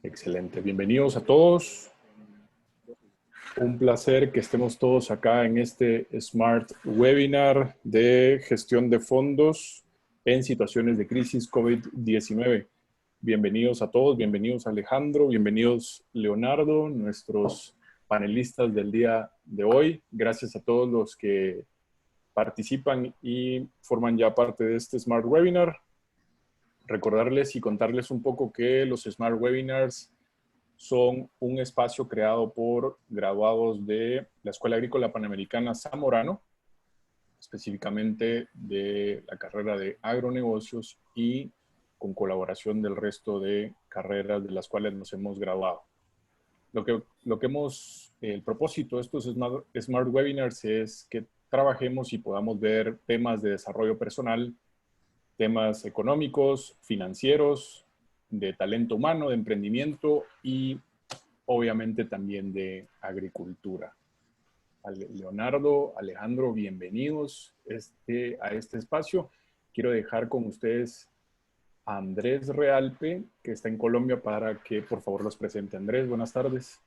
Excelente. Bienvenidos a todos. Un placer que estemos todos acá en este Smart Webinar de gestión de fondos en situaciones de crisis COVID-19. Bienvenidos a todos, bienvenidos Alejandro, bienvenidos Leonardo, nuestros panelistas del día de hoy. Gracias a todos los que participan y forman ya parte de este Smart Webinar. Recordarles y contarles un poco que los Smart Webinars son un espacio creado por graduados de la Escuela Agrícola Panamericana Zamorano, específicamente de la carrera de agronegocios y con colaboración del resto de carreras de las cuales nos hemos graduado. El propósito de estos Smart Webinars es que trabajemos y podamos ver temas de desarrollo personal, temas económicos, financieros, de talento humano, de emprendimiento y obviamente también de agricultura. Leonardo, Alejandro, bienvenidos a este espacio. Quiero dejar con ustedes a Andrés Realpe, que está en Colombia, para que por favor los presente. Andrés, buenas tardes.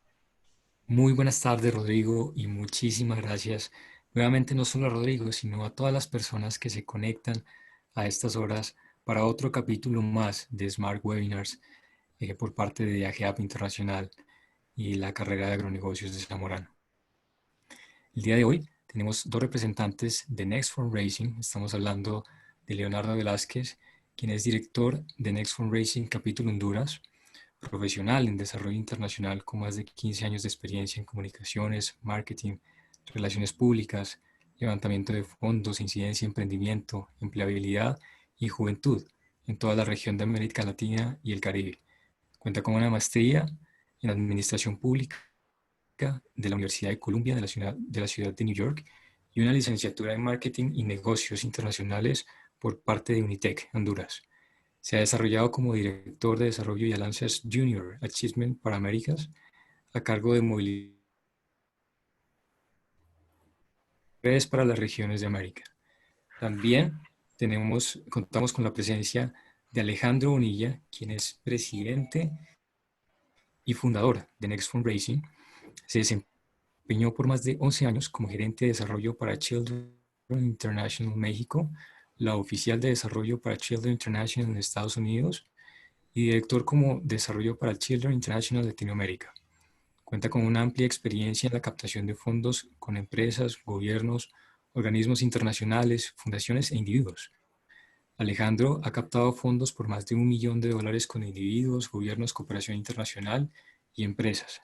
Muy buenas tardes, Rodrigo, y muchísimas gracias nuevamente no solo a Rodrigo, sino a todas las personas que se conectan a estas horas para otro capítulo más de Smart Webinars por parte de AGEAP Internacional y la carrera de agronegocios de Zamorano. El día de hoy tenemos dos representantes de Next Fundraising. Estamos hablando de Leonardo Velázquez, quien es director de Next Fundraising Capítulo Honduras, profesional en desarrollo internacional con más de 15 años de experiencia en comunicaciones, marketing, relaciones públicas, levantamiento de fondos, incidencia, emprendimiento, empleabilidad y juventud en toda la región de América Latina y el Caribe. Cuenta con una maestría en administración pública de la Universidad de Columbia de la ciudad de New York y una licenciatura en marketing y negocios internacionales por parte de Unitec, Honduras. Se ha desarrollado como director de desarrollo y alianzas Junior Achievement para Américas, a cargo de movilidad para las regiones de América. También contamos con la presencia de Alejandro Bonilla, quien es presidente y fundador de Next Fundraising. Se desempeñó por más de 11 años como gerente de desarrollo para Children International México, la oficial de desarrollo para Children International en Estados Unidos y director como desarrollo para Children International Latinoamérica. Cuenta con una amplia experiencia en la captación de fondos con empresas, gobiernos, organismos internacionales, fundaciones e individuos. Alejandro ha captado fondos por más de $1 millón con individuos, gobiernos, cooperación internacional y empresas.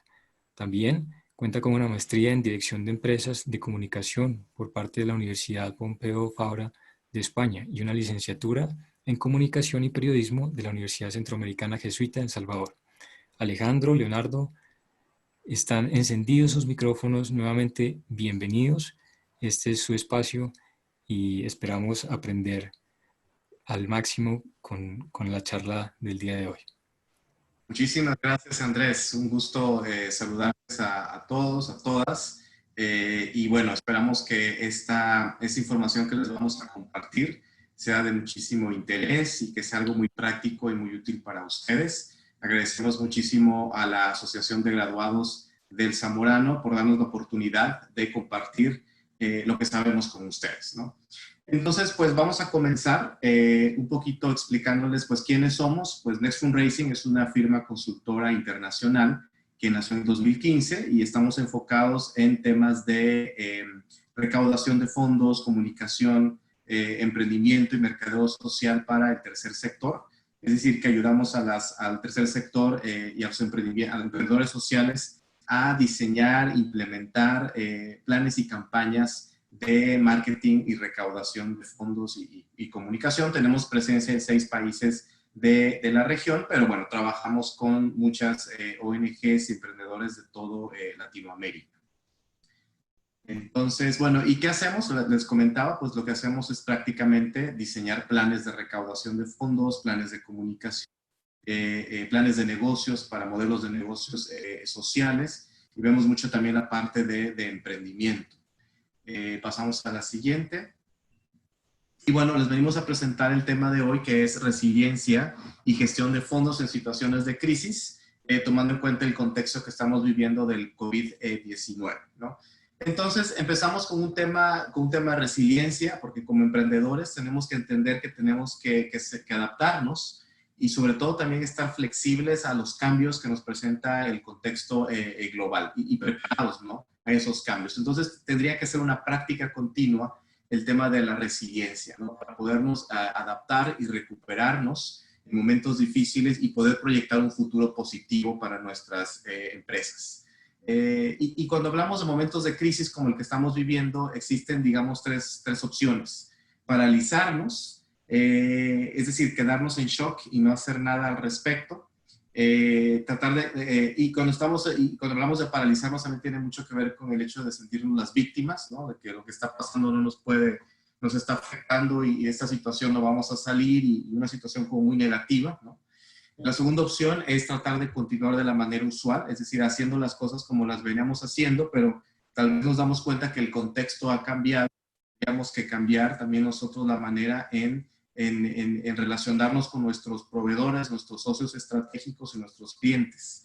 También cuenta con una maestría en Dirección de Empresas de Comunicación por parte de la Universidad Pompeu Fabra de España y una licenciatura en Comunicación y Periodismo de la Universidad Centroamericana Jesuita en Salvador. Alejandro, Leonardo, están encendidos sus micrófonos. Nuevamente, bienvenidos. Este es su espacio y esperamos aprender al máximo con la charla del día de hoy. Muchísimas gracias, Andrés. Un gusto saludarles a todos, a todas. Y bueno, esperamos que esta información que les vamos a compartir sea de muchísimo interés y que sea algo muy práctico y muy útil para ustedes. Agradecemos muchísimo a la Asociación de Graduados del Zamorano por darnos la oportunidad de compartir lo que sabemos con ustedes, ¿no? Entonces, pues vamos a comenzar un poquito explicándoles pues quiénes somos. Pues Next Fundraising es una firma consultora internacional que nació en 2015 y estamos enfocados en temas de recaudación de fondos, comunicación, emprendimiento y mercadeo social para el tercer sector. Es decir, que ayudamos al tercer sector y a los emprendedores sociales a diseñar, implementar planes y campañas de marketing y recaudación de fondos y comunicación. Tenemos presencia en 6 países de la región, pero bueno, trabajamos con muchas ONGs y emprendedores de todo Latinoamérica. Entonces, bueno, ¿y qué hacemos? Les comentaba, pues lo que hacemos es prácticamente diseñar planes de recaudación de fondos, planes de comunicación, planes de negocios para modelos de negocios sociales, y vemos mucho también la parte de emprendimiento. Pasamos a la siguiente. Y bueno, les venimos a presentar el tema de hoy, que es resiliencia y gestión de fondos en situaciones de crisis. tomando en cuenta el contexto que estamos viviendo del COVID-19, ¿no? Entonces, empezamos con un tema de resiliencia, porque como emprendedores tenemos que entender que tenemos que adaptarnos y sobre todo también estar flexibles a los cambios que nos presenta el contexto global y preparados, ¿no?, a esos cambios. Entonces, tendría que ser una práctica continua el tema de la resiliencia, ¿no?, para podernos adaptar y recuperarnos en momentos difíciles y poder proyectar un futuro positivo para nuestras empresas. Y cuando hablamos de momentos de crisis como el que estamos viviendo, existen, digamos, tres opciones. Paralizarnos, es decir, quedarnos en shock y no hacer nada al respecto. Y cuando hablamos de paralizarnos también tiene mucho que ver con el hecho de sentirnos las víctimas, ¿no?, de que lo que está pasando no nos está afectando y esta situación no vamos a salir y una situación como muy negativa, ¿no? La segunda opción es tratar de continuar de la manera usual, es decir, haciendo las cosas como las veníamos haciendo, pero tal vez nos damos cuenta que el contexto ha cambiado, tenemos que cambiar también nosotros la manera en relacionarnos con nuestros proveedores, nuestros socios estratégicos y nuestros clientes.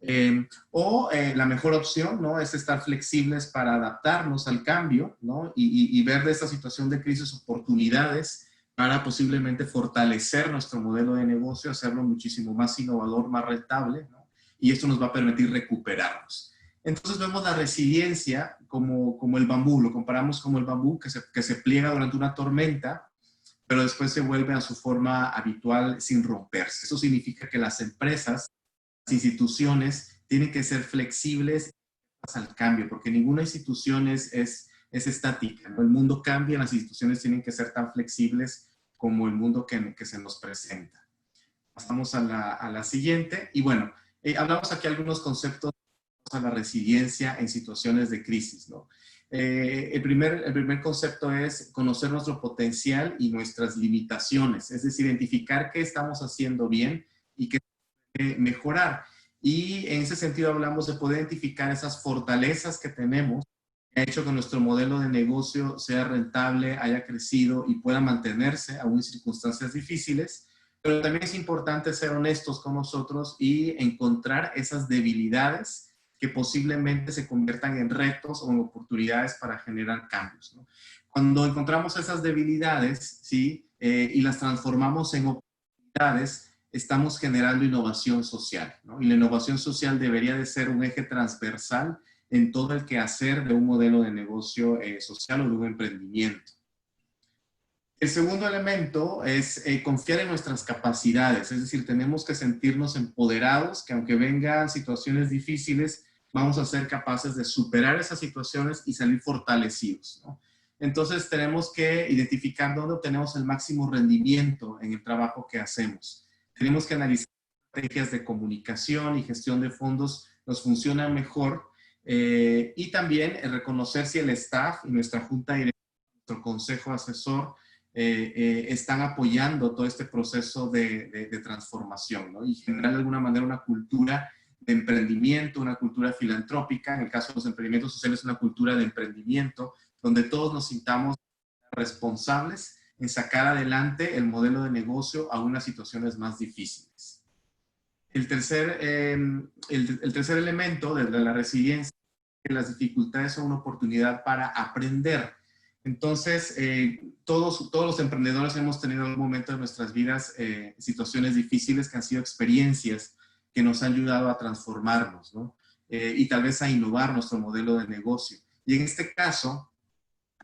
La mejor opción, ¿no?, es estar flexibles para adaptarnos al cambio, ¿no?, y ver de esta situación de crisis oportunidades para posiblemente fortalecer nuestro modelo de negocio, hacerlo muchísimo más innovador, más rentable, ¿no?, y esto nos va a permitir recuperarnos. Entonces vemos la resiliencia como el bambú, lo comparamos como el bambú que se pliega durante una tormenta, pero después se vuelve a su forma habitual sin romperse. Eso significa que las empresas, las instituciones tienen que ser flexibles al cambio, porque ninguna institución es estática, ¿no? El mundo cambia, las instituciones tienen que ser tan flexibles como el mundo que se nos presenta. Pasamos a la siguiente. Y bueno, hablamos aquí algunos conceptos a la resiliencia en situaciones de crisis, ¿no? El primer concepto es conocer nuestro potencial y nuestras limitaciones, es decir, identificar qué estamos haciendo bien y qué mejorar. Y en ese sentido hablamos de poder identificar esas fortalezas que tenemos, que ha hecho que nuestro modelo de negocio sea rentable, haya crecido y pueda mantenerse aún en circunstancias difíciles. Pero también es importante ser honestos con nosotros y encontrar esas debilidades que posiblemente se conviertan en retos o en oportunidades para generar cambios, ¿no? Cuando encontramos esas debilidades, ¿sí?, y las transformamos en oportunidades, estamos generando innovación social, ¿no? Y la innovación social debería de ser un eje transversal en todo el quehacer de un modelo de negocio social o de un emprendimiento. El segundo elemento es confiar en nuestras capacidades, es decir, tenemos que sentirnos empoderados, que aunque vengan situaciones difíciles, vamos a ser capaces de superar esas situaciones y salir fortalecidos, ¿no? Entonces tenemos que identificar dónde obtenemos el máximo rendimiento en el trabajo que hacemos. Tenemos que analizar estrategias de comunicación y gestión de fondos nos funcionan mejor y también reconocer si el staff y nuestra junta directiva, nuestro consejo asesor están apoyando todo este proceso de transformación, ¿no? Y generar de alguna manera una cultura de emprendimiento, una cultura filantrópica, en el caso de los emprendimientos sociales, una cultura de emprendimiento, donde todos nos sintamos responsables en sacar adelante el modelo de negocio a unas situaciones más difíciles. El tercer elemento de la resiliencia es que las dificultades son una oportunidad para aprender. Entonces, todos los emprendedores hemos tenido en algún momento de nuestras vidas situaciones difíciles que han sido experiencias que nos han ayudado a transformarnos, ¿no? Y tal vez a innovar nuestro modelo de negocio. Y en este caso,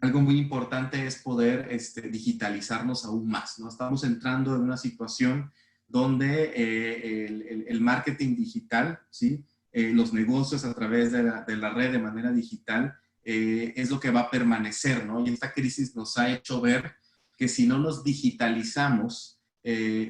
algo muy importante es poder digitalizarnos aún más, ¿no? Estamos entrando en una situación donde el marketing digital, ¿sí?, los negocios a través de la red de manera digital, es lo que va a permanecer, ¿no? Y esta crisis nos ha hecho ver que si no nos digitalizamos,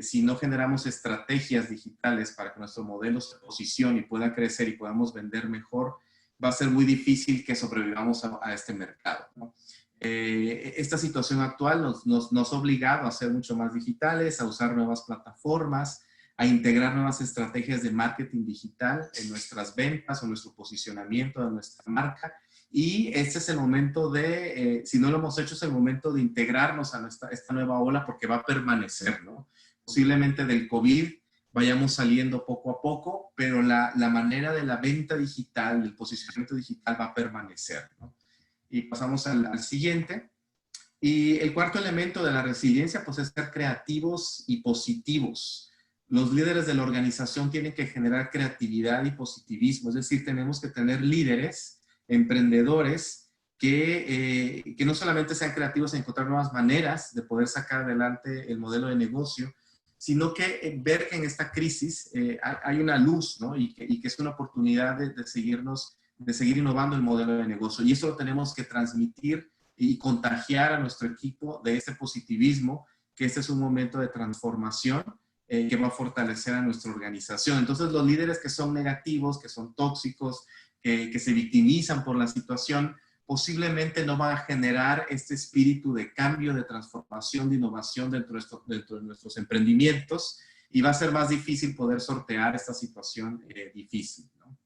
si no generamos estrategias digitales para que nuestro modelo se posicione y pueda crecer y podamos vender mejor, va a ser muy difícil que sobrevivamos a este mercado, ¿no? Esta situación actual nos ha obligado a ser mucho más digitales, a usar nuevas plataformas, a integrar nuevas estrategias de marketing digital en nuestras ventas o nuestro posicionamiento de nuestra marca. Y este es el momento si no lo hemos hecho, es el momento de integrarnos a esta nueva ola porque va a permanecer, ¿no? Posiblemente del COVID vayamos saliendo poco a poco, pero la manera de la venta digital, el posicionamiento digital va a permanecer, ¿no? Y pasamos al siguiente. Y el cuarto elemento de la resiliencia, pues, es ser creativos y positivos. Los líderes de la organización tienen que generar creatividad y positivismo, es decir, tenemos que tener líderes, emprendedores, que no solamente sean creativos en encontrar nuevas maneras de poder sacar adelante el modelo de negocio, sino que ver que en esta crisis hay una luz, ¿no? Y que es una oportunidad de seguir innovando el modelo de negocio. Y eso lo tenemos que transmitir y contagiar a nuestro equipo de ese positivismo, que este es un momento de transformación que va a fortalecer a nuestra organización. Entonces, los líderes que son negativos, que son tóxicos, que se victimizan por la situación, posiblemente no van a generar este espíritu de cambio, de transformación, de innovación dentro de nuestros emprendimientos, y va a ser más difícil poder sortear esta situación difícil, ¿no?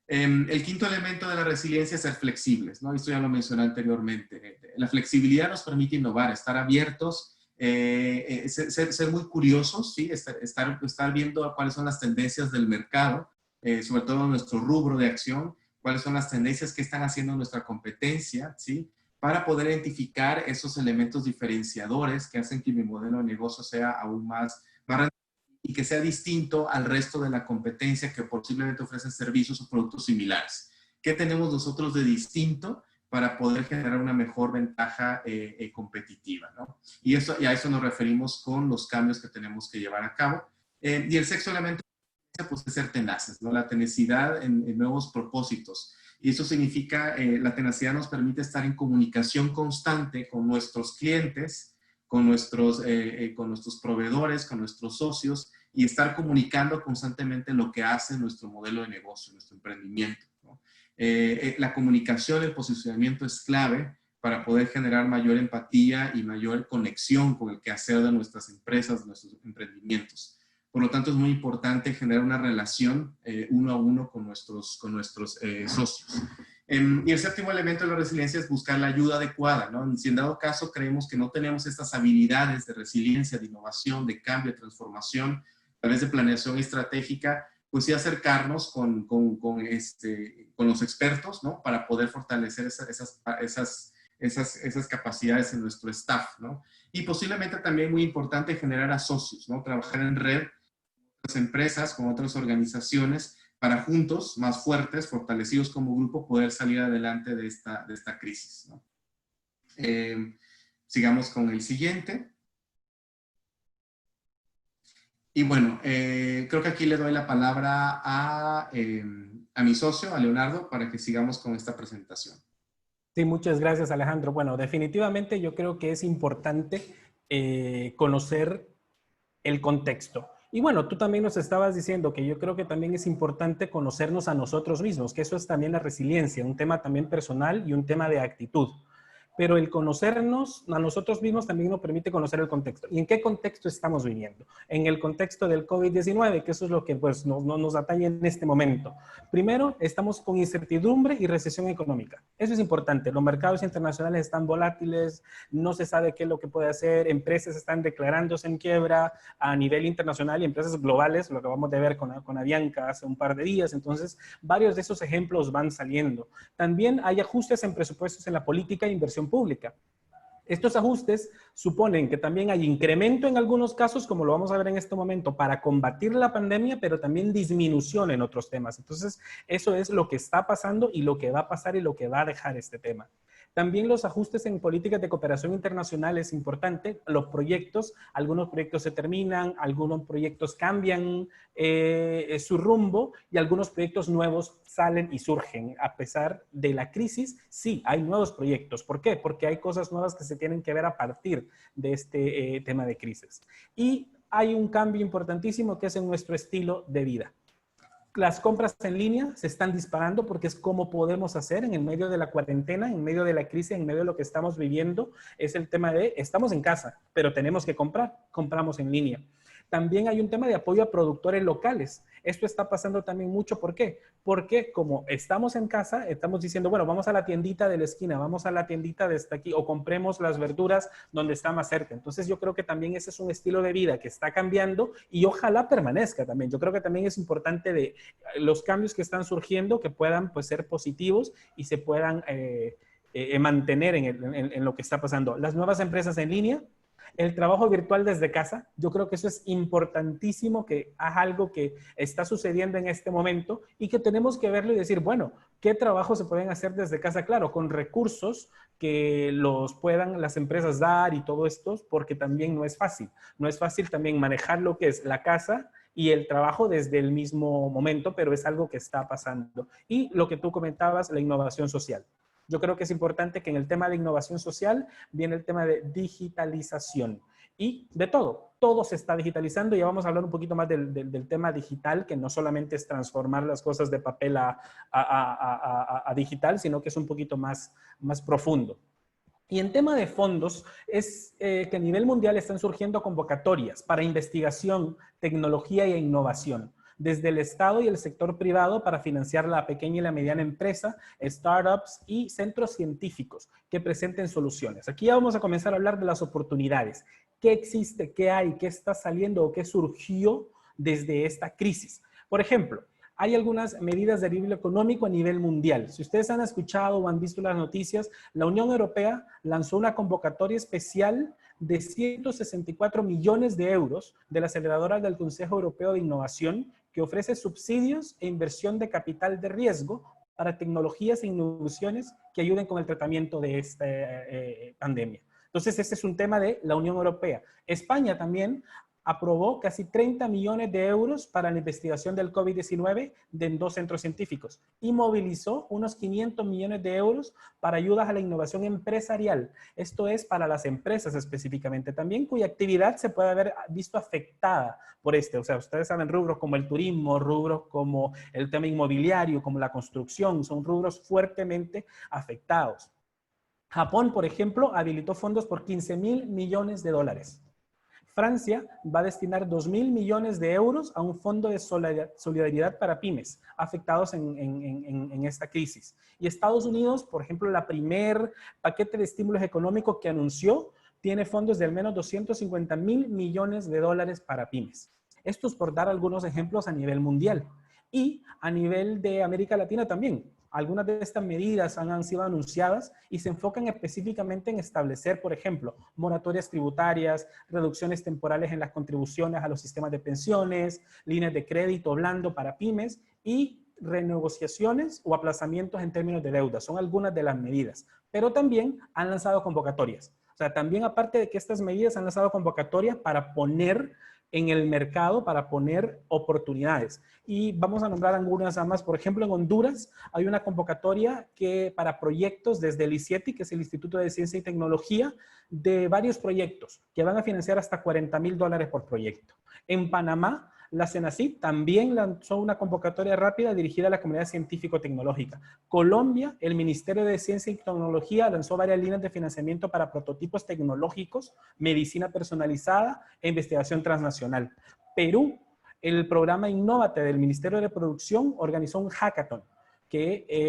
El quinto elemento de la resiliencia es ser flexibles, ¿no? Esto ya lo mencioné anteriormente. La flexibilidad nos permite innovar, estar abiertos, ser muy curiosos, ¿sí? Estar viendo cuáles son las tendencias del mercado, sobre todo en nuestro rubro de acción, cuáles son las tendencias que están haciendo nuestra competencia, ¿sí? Para poder identificar esos elementos diferenciadores que hacen que mi modelo de negocio sea aún más y que sea distinto al resto de la competencia que posiblemente ofrecen servicios o productos similares. ¿Qué tenemos nosotros de distinto para poder generar una mejor ventaja competitiva, ¿no? Y a eso nos referimos con los cambios que tenemos que llevar a cabo. Y el sexto elemento, pues, es ser tenaces, ¿no? La tenacidad en nuevos propósitos. Y eso significa, la tenacidad nos permite estar en comunicación constante con nuestros clientes, con nuestros proveedores, con nuestros socios, y estar comunicando constantemente lo que hace nuestro modelo de negocio, nuestro emprendimiento, ¿no? La comunicación, el posicionamiento es clave para poder generar mayor empatía y mayor conexión con el quehacer de nuestras empresas, de nuestros emprendimientos. Por lo tanto, es muy importante generar una relación uno a uno con nuestros socios. Y el séptimo elemento de la resiliencia es buscar la ayuda adecuada, ¿no? Si en dado caso creemos que no tenemos estas habilidades de resiliencia, de innovación, de cambio, de transformación, a través de planeación estratégica, pues sí acercarnos con los expertos, ¿no? Para poder fortalecer esas capacidades en nuestro staff, ¿no? Y posiblemente también muy importante generar a socios, ¿no? Trabajar en red con otras empresas, con otras organizaciones, para juntos, más fuertes, fortalecidos como grupo, poder salir adelante de esta crisis, ¿no? Sigamos con el siguiente. Y bueno, creo que aquí le doy la palabra a mi socio, a Leonardo, para que sigamos con esta presentación. Sí, muchas gracias, Alejandro. Bueno, definitivamente yo creo que es importante conocer el contexto. Y bueno, tú también nos estabas diciendo que yo creo que también es importante conocernos a nosotros mismos, que eso es también la resiliencia, un tema también personal y un tema de actitud. Pero el conocernos a nosotros mismos también nos permite conocer el contexto. ¿Y en qué contexto estamos viviendo? En el contexto del COVID-19, que eso es lo que pues, nos atañe en este momento. Primero, estamos con incertidumbre y recesión económica. Eso es importante. Los mercados internacionales están volátiles, no se sabe qué es lo que puede hacer, empresas están declarándose en quiebra a nivel internacional y empresas globales, lo acabamos de ver con Avianca hace un par de días. Entonces, varios de esos ejemplos van saliendo. También hay ajustes en presupuestos en la política e inversión pública. Estos ajustes suponen que también hay incremento en algunos casos, como lo vamos a ver en este momento, para combatir la pandemia, pero también disminución en otros temas. Entonces, eso es lo que está pasando y lo que va a pasar y lo que va a dejar este tema. También los ajustes en políticas de cooperación internacional es importante. Los proyectos, algunos proyectos se terminan, algunos proyectos cambian su rumbo y algunos proyectos nuevos salen y surgen. A pesar de la crisis, sí, hay nuevos proyectos. ¿Por qué? Porque hay cosas nuevas que se tienen que ver a partir de este tema de crisis. Y hay un cambio importantísimo que es en nuestro estilo de vida. Las compras en línea se están disparando porque es como podemos hacer en el medio de la cuarentena, en medio de la crisis, en medio de lo que estamos viviendo. Es el tema de, estamos en casa, pero tenemos que comprar, compramos en línea. También hay un tema de apoyo a productores locales. Esto está pasando también mucho. ¿Por qué? Porque como estamos en casa, estamos diciendo, bueno, vamos a la tiendita de la esquina, vamos a la tiendita de esta aquí, o compremos las verduras donde está más cerca. Entonces yo creo que también ese es un estilo de vida que está cambiando y ojalá permanezca también. Yo creo que también es importante de los cambios que están surgiendo que puedan pues ser positivos y se puedan mantener en lo que está pasando. Las nuevas empresas en línea, el trabajo virtual desde casa, yo creo que eso es importantísimo, que es algo que está sucediendo en este momento y que tenemos que verlo y decir, bueno, ¿qué trabajo se pueden hacer desde casa? Claro, con recursos que los puedan las empresas dar y todo esto, porque también no es fácil. No es fácil también manejar lo que es la casa y el trabajo desde el mismo momento, pero es algo que está pasando. Y lo que tú comentabas, la innovación social. Yo creo que es importante que en el tema de innovación social viene el tema de digitalización y de todo se está digitalizando. Ya vamos a hablar un poquito más del tema digital, que no solamente es transformar las cosas de papel a digital, sino que es un poquito más profundo. Y en tema de fondos, es que a nivel mundial están surgiendo convocatorias para investigación, tecnología e innovación, desde el Estado y el sector privado para financiar la pequeña y la mediana empresa, startups y centros científicos que presenten soluciones. Aquí ya vamos a comenzar a hablar de las oportunidades. ¿Qué existe? ¿Qué hay? ¿Qué está saliendo o qué surgió desde esta crisis? Por ejemplo, hay algunas medidas de alivio económico a nivel mundial. Si ustedes han escuchado o han visto las noticias, la Unión Europea lanzó una convocatoria especial de 164 millones de euros de la aceleradora del Consejo Europeo de Innovación, que ofrece subsidios e inversión de capital de riesgo para tecnologías e innovaciones que ayuden con el tratamiento de esta pandemia. Entonces, este es un tema de la Unión Europea. España también aprobó casi 30 millones de euros para la investigación del COVID-19 en 2 centros científicos y movilizó unos 500 millones de euros para ayudas a la innovación empresarial. Esto es para las empresas específicamente también, cuya actividad se puede haber visto afectada por este. O sea, ustedes saben, rubros como el turismo, rubros como el tema inmobiliario, como la construcción, son rubros fuertemente afectados. Japón, por ejemplo, habilitó fondos por 15.000 millones de dólares. Francia va a destinar 2.000 millones de euros a un fondo de solidaridad para pymes afectados en esta crisis. Y Estados Unidos, por ejemplo, la primer paquete de estímulos económicos que anunció tiene fondos de al menos 250.000 millones de dólares para pymes. Esto es por dar algunos ejemplos a nivel mundial. Y a nivel de América Latina también. Algunas de estas medidas han sido anunciadas y se enfocan específicamente en establecer, por ejemplo, moratorias tributarias, reducciones temporales en las contribuciones a los sistemas de pensiones, líneas de crédito blando para pymes y renegociaciones o aplazamientos en términos de deuda. Son algunas de las medidas, pero también han lanzado convocatorias. O sea, también aparte de que estas medidas han lanzado convocatorias para poner en el mercado, para poner oportunidades. Y vamos a nombrar algunas más. Por ejemplo, en Honduras hay una convocatoria para proyectos desde el ICIETI, que es el Instituto de Ciencia y Tecnología, de varios proyectos que van a financiar hasta $40.000 por proyecto. En Panamá, la CENACYT también lanzó una convocatoria rápida dirigida a la comunidad científico-tecnológica. Colombia, el Ministerio de Ciencia y Tecnología lanzó varias líneas de financiamiento para prototipos tecnológicos, medicina personalizada e investigación transnacional. Perú, el programa Innovate del Ministerio de Producción organizó un hackathon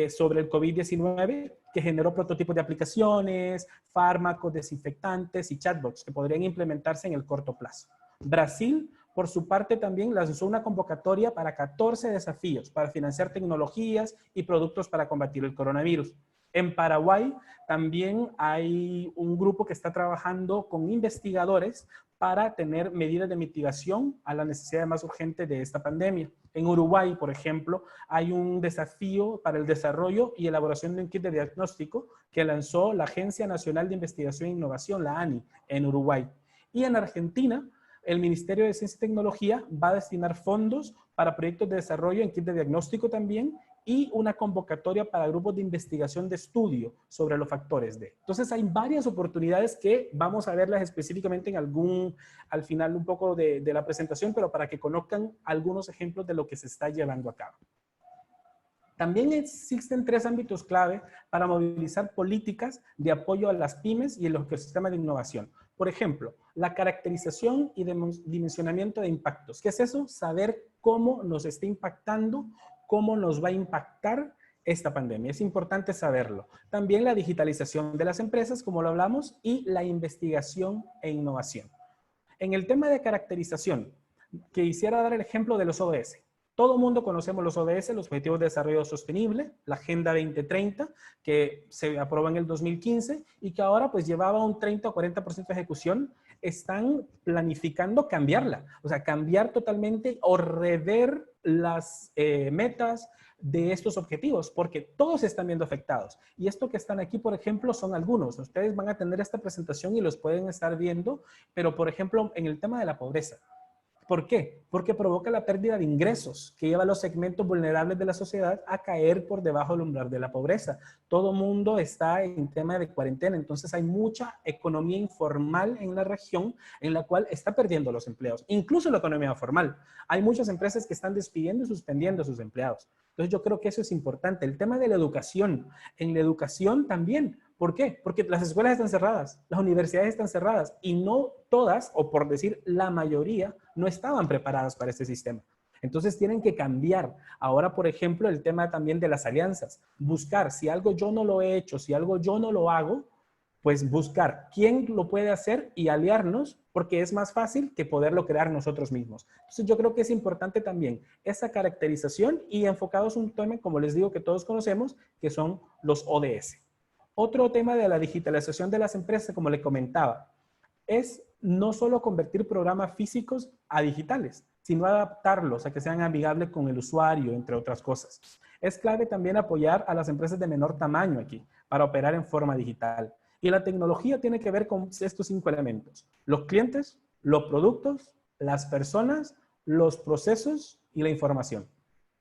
sobre el COVID-19 que generó prototipos de aplicaciones, fármacos, desinfectantes y chatbots que podrían implementarse en el corto plazo. Brasil, por su parte, también lanzó una convocatoria para 14 desafíos para financiar tecnologías y productos para combatir el coronavirus. En Paraguay también hay un grupo que está trabajando con investigadores para tener medidas de mitigación a la necesidad más urgente de esta pandemia. En Uruguay, por ejemplo, hay un desafío para el desarrollo y elaboración de un kit de diagnóstico que lanzó la Agencia Nacional de Investigación e Innovación, la ANI, en Uruguay. Y en Argentina, el Ministerio de Ciencia y Tecnología va a destinar fondos para proyectos de desarrollo en kit de diagnóstico también y una convocatoria para grupos de investigación de estudio sobre los factores D. Entonces hay varias oportunidades que vamos a verlas específicamente al final un poco de la presentación, pero para que conozcan algunos ejemplos de lo que se está llevando a cabo. También existen 3 ámbitos clave para movilizar políticas de apoyo a las pymes y el ecosistema de innovación. Por ejemplo, La caracterización y dimensionamiento de impactos. ¿Qué es eso? Saber cómo nos está impactando, cómo nos va a impactar esta pandemia. Es importante saberlo. También la digitalización de las empresas, como lo hablamos, y la investigación e innovación. En el tema de caracterización, quisiera dar el ejemplo de los ODS. Todo el mundo conocemos los ODS, los Objetivos de Desarrollo Sostenible, la Agenda 2030, que se aprobó en el 2015 y que ahora pues llevaba un 30 o 40% de ejecución. Están planificando cambiarla, o sea, cambiar totalmente o rever las metas de estos objetivos, porque todos están viendo afectados. Y esto que están aquí, por ejemplo, son algunos. Ustedes van a tener esta presentación y los pueden estar viendo, pero por ejemplo, en el tema de la pobreza. ¿Por qué? Porque provoca la pérdida de ingresos que lleva a los segmentos vulnerables de la sociedad a caer por debajo del umbral de la pobreza. Todo mundo está en tema de cuarentena, entonces hay mucha economía informal en la región en la cual está perdiendo los empleos, incluso la economía formal. Hay muchas empresas que están despidiendo y suspendiendo a sus empleados. Entonces yo creo que eso es importante. El tema de la educación, en la educación también. ¿Por qué? Porque las escuelas están cerradas, las universidades están cerradas y no todas, o por decir la mayoría, no estaban preparadas para este sistema. Entonces tienen que cambiar. Ahora, por ejemplo, el tema también de las alianzas. Buscar, si algo yo no lo he hecho, si algo yo no lo hago, pues buscar quién lo puede hacer y aliarnos, porque es más fácil que poderlo crear nosotros mismos. Entonces yo creo que es importante también esa caracterización y enfocados en un tema, como les digo, que todos conocemos, que son los ODS. Otro tema de la digitalización de las empresas, como le comentaba, es no solo convertir programas físicos a digitales, sino adaptarlos a que sean amigables con el usuario, entre otras cosas. Es clave también apoyar a las empresas de menor tamaño aquí, para operar en forma digital. Y la tecnología tiene que ver con estos 5 elementos: los clientes, los productos, las personas, los procesos y la información.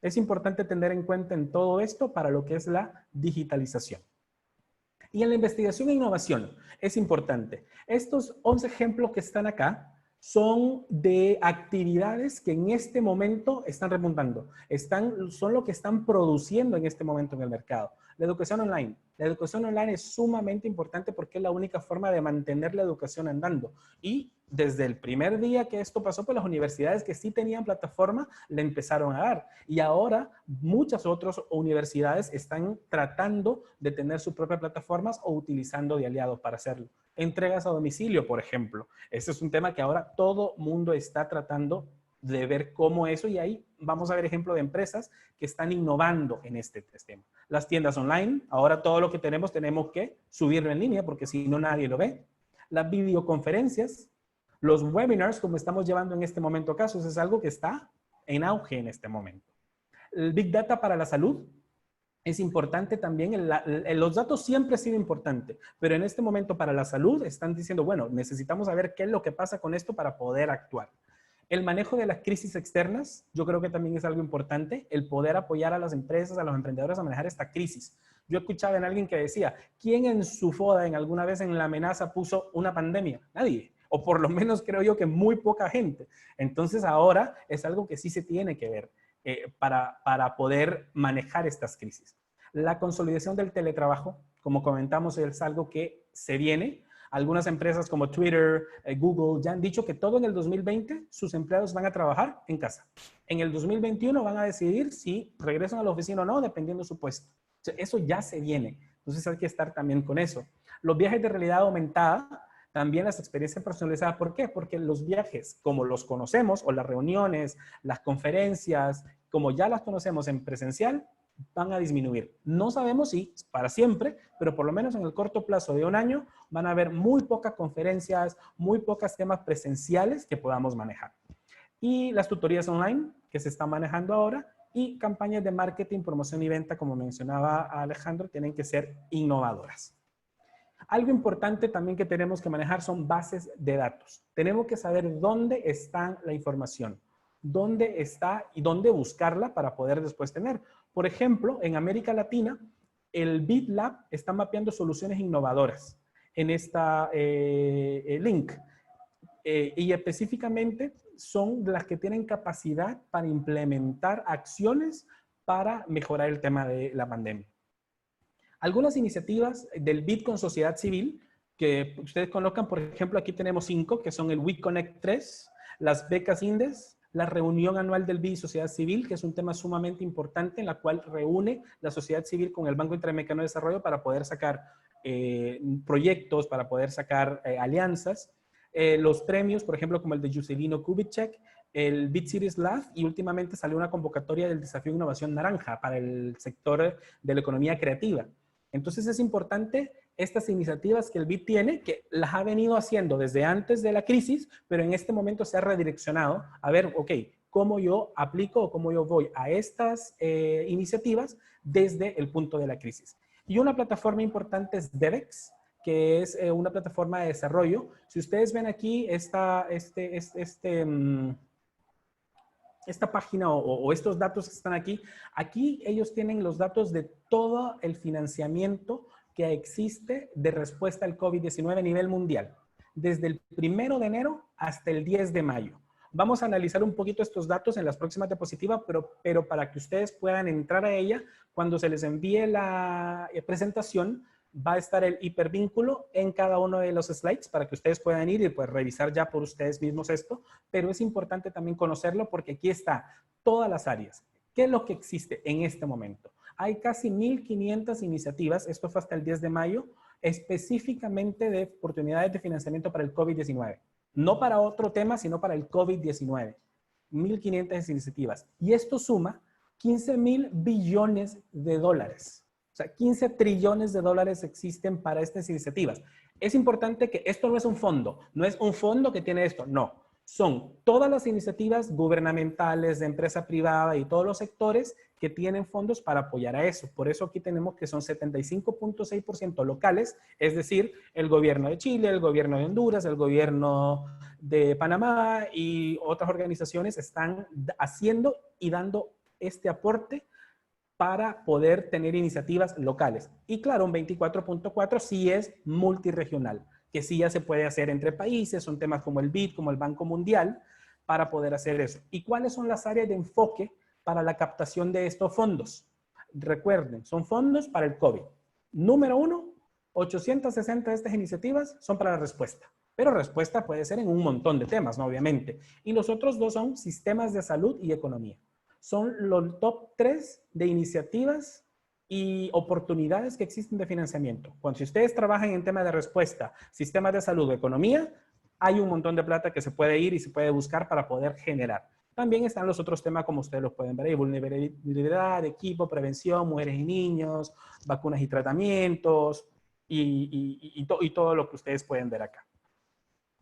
Es importante tener en cuenta en todo esto para lo que es la digitalización. Y en la investigación e innovación es importante. Estos 11 ejemplos que están acá son de actividades que en este momento están remontando. Son lo que están produciendo en este momento en el mercado. La educación online. La educación online es sumamente importante porque es la única forma de mantener la educación andando. Y desde el primer día que esto pasó, pues las universidades que sí tenían plataforma le empezaron a dar. Y ahora muchas otras universidades están tratando de tener sus propias plataformas o utilizando de aliados para hacerlo. Entregas a domicilio, por ejemplo. Este es un tema que ahora todo mundo está tratando de ver cómo eso, y ahí vamos a ver ejemplo de empresas que están innovando en este tema. Las tiendas online, ahora todo lo que tenemos que subirlo en línea porque si no nadie lo ve. Las videoconferencias, los webinars, como estamos llevando en este momento casos, es algo que está en auge en este momento. El Big Data para la salud es importante también. Los datos siempre han sido importantes, pero en este momento para la salud están diciendo, bueno, necesitamos saber qué es lo que pasa con esto para poder actuar. El manejo de las crisis externas, yo creo que también es algo importante, el poder apoyar a las empresas, a los emprendedores a manejar esta crisis. Yo escuchaba en alguien que decía, ¿quién en su FODA en alguna vez en la amenaza puso una pandemia? Nadie. O por lo menos creo yo que muy poca gente. Entonces ahora es algo que sí se tiene que ver para poder manejar estas crisis. La consolidación del teletrabajo, como comentamos, es algo que se viene. Algunas empresas como Twitter, Google, ya han dicho que todo en el 2020 sus empleados van a trabajar en casa. En el 2021 van a decidir si regresan a la oficina o no, dependiendo de su puesto. O sea, eso ya se viene. Entonces hay que estar también con eso. Los viajes de realidad aumentada, también las experiencias personalizadas. ¿Por qué? Porque los viajes, como los conocemos, o las reuniones, las conferencias, como ya las conocemos en presencial, van a disminuir. No sabemos si para siempre, pero por lo menos en el corto plazo de un año van a haber muy pocas conferencias, muy pocos temas presenciales que podamos manejar. Y las tutorías online que se están manejando ahora y campañas de marketing, promoción y venta, como mencionaba Alejandro, tienen que ser innovadoras. Algo importante también que tenemos que manejar son bases de datos. Tenemos que saber dónde está la información, dónde está y dónde buscarla para poder después tener. Por ejemplo, en América Latina, el BitLab está mapeando soluciones innovadoras en esta link. Y específicamente son las que tienen capacidad para implementar acciones para mejorar el tema de la pandemia. Algunas iniciativas del BID con sociedad civil que ustedes conozcan. Por ejemplo, aquí tenemos 5, que son el WeConnect 3, las becas INDES, la reunión anual del BID y sociedad civil, que es un tema sumamente importante en la cual reúne la sociedad civil con el Banco Interamericano de Desarrollo para poder sacar proyectos, para poder sacar alianzas. Los premios, por ejemplo, como el de Juscelino Kubitschek, el BID Cities Lab, y últimamente salió una convocatoria del Desafío de Innovación Naranja para el sector de la economía creativa. Entonces es importante estas iniciativas que el BID tiene, que las ha venido haciendo desde antes de la crisis, pero en este momento se ha redireccionado a ver, ok, cómo yo aplico o cómo yo voy a estas iniciativas desde el punto de la crisis. Y una plataforma importante es DEVEX, que es una plataforma de desarrollo. Si ustedes ven aquí esta página o estos datos que están aquí, aquí ellos tienen los datos de todo el financiamiento que existe de respuesta al COVID-19 a nivel mundial, desde el 1 de enero hasta el 10 de mayo. Vamos a analizar un poquito estos datos en las próximas diapositivas, pero para que ustedes puedan entrar a ella, cuando se les envíe la presentación, va a estar el hipervínculo en cada uno de los slides para que ustedes puedan ir y pues revisar ya por ustedes mismos esto, pero es importante también conocerlo porque aquí está todas las áreas. ¿Qué es lo que existe en este momento? Hay casi 1.500 iniciativas, esto fue hasta el 10 de mayo, específicamente de oportunidades de financiamiento para el COVID-19. No para otro tema, sino para el COVID-19. 1.500 iniciativas. Y esto suma 15.000 billones de dólares. O sea, 15 trillones de dólares existen para estas iniciativas. Es importante que esto no es un fondo, no es un fondo que tiene esto, no. Son todas las iniciativas gubernamentales, de empresa privada y todos los sectores que tienen fondos para apoyar a eso. Por eso aquí tenemos que son 75.6% locales, es decir, el gobierno de Chile, el gobierno de Honduras, el gobierno de Panamá y otras organizaciones están haciendo y dando este aporte para poder tener iniciativas locales. Y claro, un 24.4 sí es multirregional, que sí ya se puede hacer entre países, son temas como el BID, como el Banco Mundial, para poder hacer eso. ¿Y cuáles son las áreas de enfoque para la captación de estos fondos? Recuerden, son fondos para el COVID. Número 1, 860 de estas iniciativas son para la respuesta. Pero respuesta puede ser en un montón de temas, ¿no? Obviamente. Y los otros 2 son sistemas de salud y economía. Son los top 3 de iniciativas y oportunidades que existen de financiamiento. Cuando si ustedes trabajan en temas de respuesta, sistemas de salud o economía, hay un montón de plata que se puede ir y se puede buscar para poder generar. También están los otros temas como ustedes los pueden ver ahí, vulnerabilidad, equipo, prevención, mujeres y niños, vacunas y tratamientos y todo lo que ustedes pueden ver acá.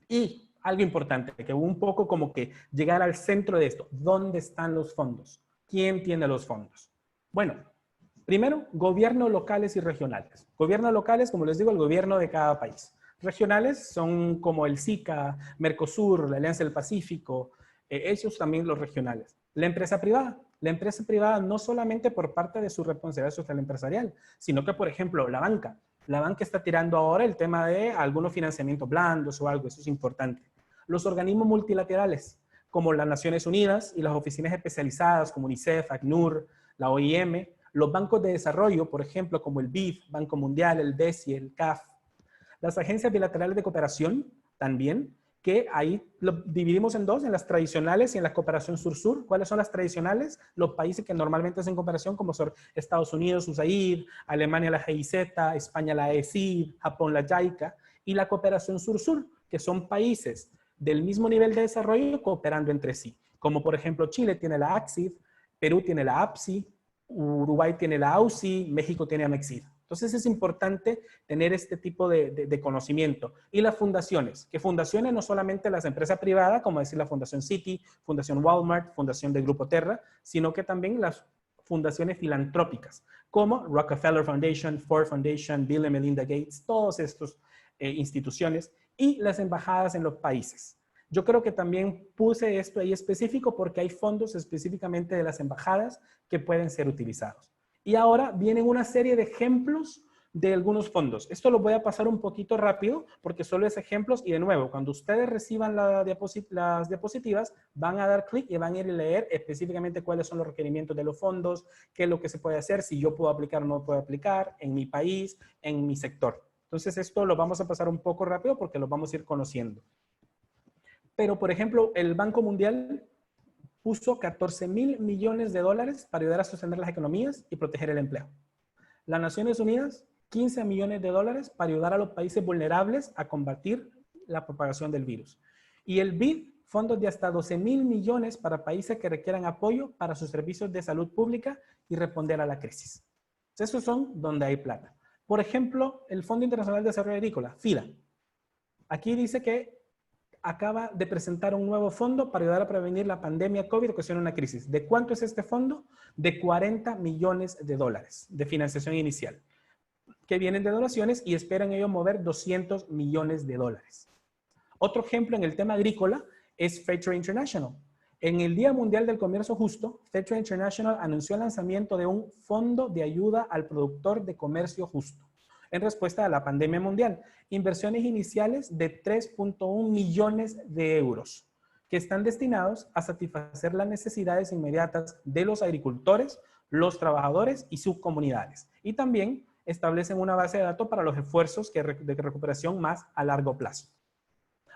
Y algo importante, que un poco como que llegar al centro de esto. ¿Dónde están los fondos? ¿Quién tiene los fondos? Bueno, primero, gobiernos locales y regionales. Gobiernos locales, como les digo, el gobierno de cada país. Regionales son como el SICA, Mercosur, la Alianza del Pacífico, ellos también los regionales. La empresa privada no solamente por parte de su responsabilidad social empresarial, sino que, por ejemplo, la banca. La banca está tirando ahora el tema de algunos financiamientos blandos o algo, eso es importante. Los organismos multilaterales, como las Naciones Unidas y las oficinas especializadas como UNICEF, ACNUR, la OIM, los bancos de desarrollo, por ejemplo, como el BID, Banco Mundial, el BESI, el CAF, las agencias bilaterales de cooperación también, que ahí lo dividimos en 2, en las tradicionales y en la cooperación sur-sur. ¿Cuáles son las tradicionales? Los países que normalmente hacen cooperación, como son Estados Unidos, USAID, Alemania la GIZ, España la ECID, Japón la JICA, y la cooperación sur-sur, que son países del mismo nivel de desarrollo cooperando entre sí. Como por ejemplo Chile tiene la ACCID, Perú tiene la APSI, Uruguay tiene la AUSI, México tiene AMEXID. Entonces es importante tener este tipo de conocimiento. Y las fundaciones, que fundaciones no solamente las empresas privadas, como decir la Fundación Citi, Fundación Walmart, Fundación del Grupo Terra, sino que también las fundaciones filantrópicas, como Rockefeller Foundation, Ford Foundation, Bill y Melinda Gates, todas estas instituciones, y las embajadas en los países. Yo creo que también puse esto ahí específico porque hay fondos específicamente de las embajadas que pueden ser utilizados. Y ahora vienen una serie de ejemplos de algunos fondos. Esto lo voy a pasar un poquito rápido porque solo es ejemplos y de nuevo, cuando ustedes reciban las diapositivas, van a dar clic y van a ir a leer específicamente cuáles son los requerimientos de los fondos, qué es lo que se puede hacer, si yo puedo aplicar o no puedo aplicar en mi país, en mi sector. Entonces, esto lo vamos a pasar un poco rápido porque lo vamos a ir conociendo. Pero, por ejemplo, el Banco Mundial puso 14.000 millones de dólares para ayudar a sostener las economías y proteger el empleo. Las Naciones Unidas, 15 millones de dólares para ayudar a los países vulnerables a combatir la propagación del virus. Y el BID, fondos de hasta 12.000 millones para países que requieran apoyo para sus servicios de salud pública y responder a la crisis. Esos son donde hay plata. Por ejemplo, el Fondo Internacional de Desarrollo Agrícola, FIDA. Aquí dice que acaba de presentar un nuevo fondo para ayudar a prevenir la pandemia COVID que ocasiona una crisis. ¿De cuánto es este fondo? De 40 millones de dólares de financiación inicial, que vienen de donaciones y esperan ellos mover 200 millones de dólares. Otro ejemplo en el tema agrícola es Fairtrade International. En el Día Mundial del Comercio Justo, Fairtrade International anunció el lanzamiento de un fondo de ayuda al productor de comercio justo en respuesta a la pandemia mundial. Inversiones iniciales de 3.1 millones de euros que están destinados a satisfacer las necesidades inmediatas de los agricultores, los trabajadores y sus comunidades. Y también establecen una base de datos para los esfuerzos de recuperación más a largo plazo.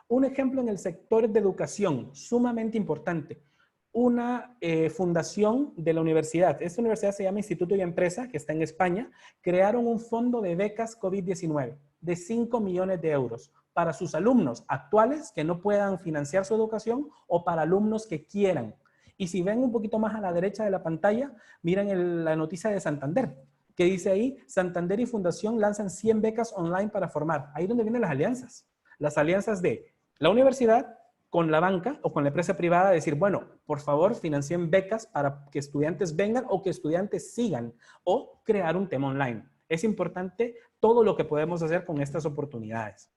Un ejemplo en el sector de educación, sumamente importante. Una fundación de la universidad. Esta universidad se llama Instituto y Empresa, que está en España. Crearon un fondo de becas COVID-19 de 5 millones de euros para sus alumnos actuales que no puedan financiar su educación o para alumnos que quieran. Y si ven un poquito más a la derecha de la pantalla, miren la noticia de Santander, que dice ahí, Santander y Fundación lanzan 100 becas online para formar. Ahí es donde vienen las alianzas. Las alianzas de la universidad con la banca o con la empresa privada, decir, bueno, por favor, financien becas para que estudiantes vengan o que estudiantes sigan, o crear un tema online. Es importante todo lo que podemos hacer con estas oportunidades.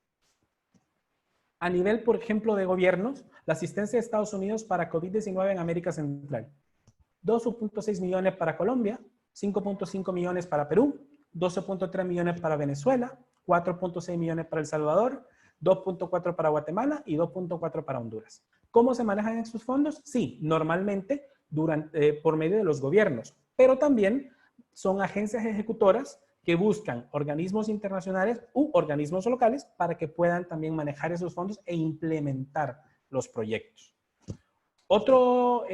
A nivel, por ejemplo, de gobiernos, la asistencia de Estados Unidos para COVID-19 en América Central. 2.6 millones para Colombia, 5.5 millones para Perú, 12.3 millones para Venezuela, 4.6 millones para El Salvador, 2.4 para Guatemala y 2.4 para Honduras. ¿Cómo se manejan estos fondos? Sí, normalmente por medio de los gobiernos, pero también son agencias ejecutoras que buscan organismos internacionales u organismos locales para que puedan también manejar esos fondos e implementar los proyectos. Otro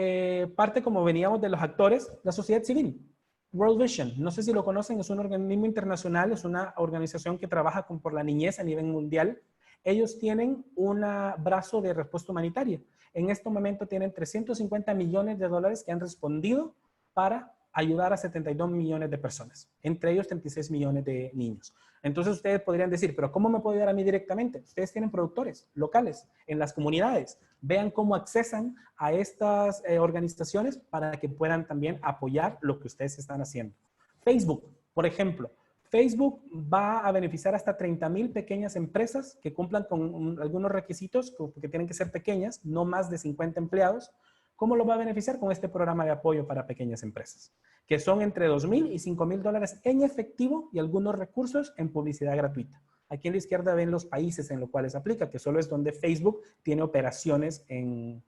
parte, como veníamos de los actores, la sociedad civil. World Vision, no sé si lo conocen, es un organismo internacional, es una organización que trabaja por la niñez a nivel mundial. Ellos tienen un brazo de respuesta humanitaria. En este momento tienen 350 millones de dólares que han respondido para ayudar a 72 millones de personas, entre ellos 36 millones de niños. Entonces ustedes podrían decir, pero ¿cómo me puede ayudar a mí directamente? Ustedes tienen productores locales en las comunidades. Vean cómo accesan a estas organizaciones para que puedan también apoyar lo que ustedes están haciendo. Facebook, por ejemplo. Facebook va a beneficiar hasta 30,000 pequeñas empresas que cumplan con algunos requisitos que tienen que ser pequeñas, no más de 50 empleados. ¿Cómo lo va a beneficiar? Con este programa de apoyo para pequeñas empresas, que son entre 2,000 y 5,000 dólares en efectivo y algunos recursos en publicidad gratuita. Aquí en la izquierda ven los países en los cuales aplica, que solo es donde Facebook tiene operaciones en